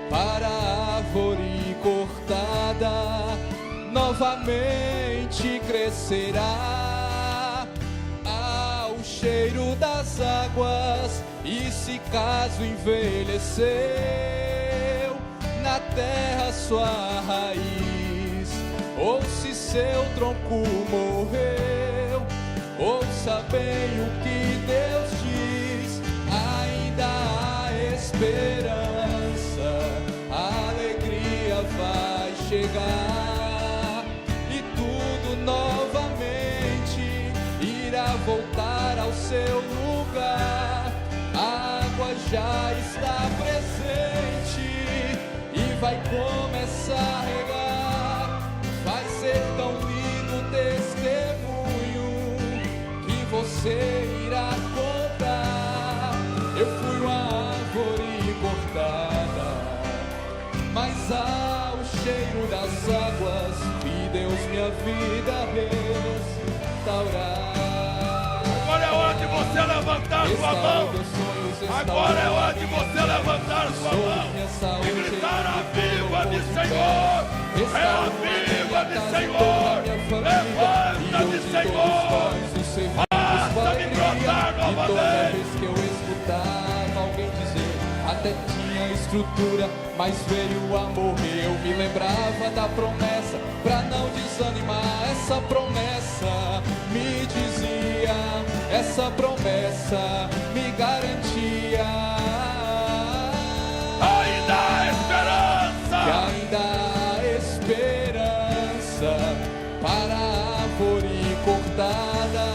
para a árvore cortada novamente crescerá ao cheiro das águas. E se caso envelheceu na terra sua raiz, ou se seu tronco morreu, ouça bem o que Deus diz: ainda há esperança, a alegria vai chegar, e tudo novamente irá voltar ao seu lugar. A água já está presente e vai começar a regar. Vai ser tão lindo o testemunho que você irá contar. Eu fui uma árvore cortada, mas ao cheiro das águas vi Deus minha vida restaurar. Agora é hora de você levantar sua mão. Agora é hora de você levantar sua mão e gritar: aviva-me, Senhor! Reaviva-me, Senhor! Levanta-me, Senhor! Faça-me brotar novamente! Que eu escutava alguém dizer: até tinha estrutura, mas veio a morrer. Eu me lembrava da promessa pra não desanimar. Essa promessa me dizia, essa promessa me garantia. Ainda há esperança! Que ainda há esperança para a árvore cortada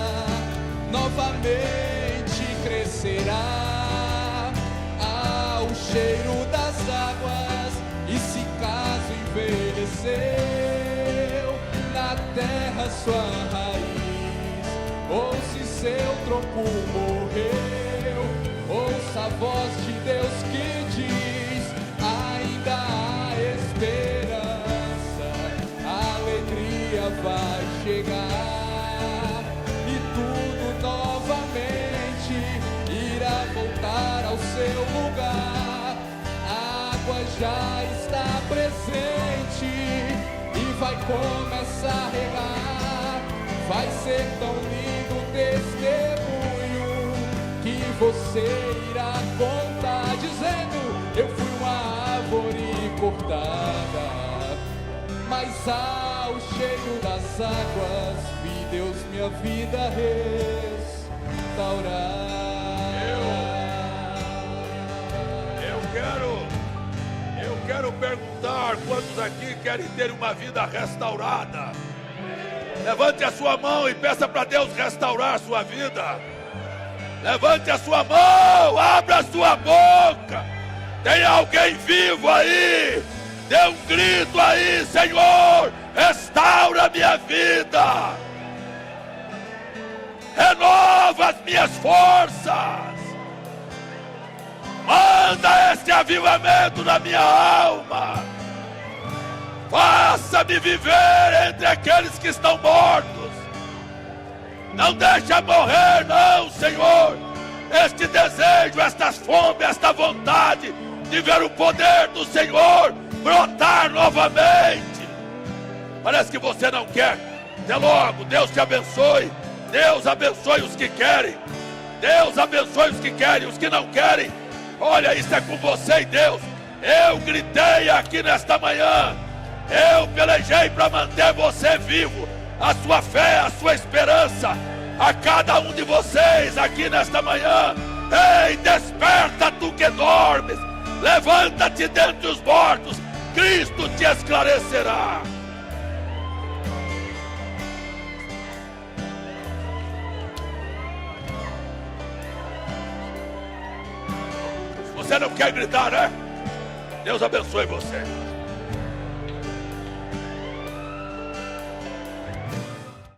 novamente crescerá ao cheiro das águas. E se caso envelheceu na terra sua raiz, ou se seu tronco morreu, ouça a voz de Deus que diz: ainda há esperança, a alegria vai chegar, e tudo novamente irá voltar ao seu lugar. A água já está presente e vai começar a regar. Vai ser tão lindo o testemunho que você irá contar, dizendo: eu fui uma árvore cortada, mas ao cheiro das águas vi Deus minha vida restaurar. Eu quero perguntar: quantos aqui querem ter uma vida restaurada? Levante a sua mão e peça para Deus restaurar a sua vida. Levante a sua mão, abra a sua boca. Tem alguém vivo aí? Dê um grito aí: Senhor, restaura a minha vida. Renova as minhas forças. Manda este avivamento na minha alma. Faça-me viver entre aqueles que estão mortos. Não deixa morrer, não, Senhor, este desejo, esta fome, esta vontade de ver o poder do Senhor brotar novamente. Parece que você não quer. Até logo, Deus te abençoe. Deus abençoe os que querem. Deus abençoe os que querem. Os que não querem, olha, isso é com você e Deus. Eu gritei aqui nesta manhã. Eu pelejei para manter você vivo. A sua fé, a sua esperança. A cada um de vocês aqui nesta manhã. Ei, desperta tu que dormes. Levanta-te dentre os mortos. Cristo te esclarecerá. Você não quer gritar, né? Deus abençoe você.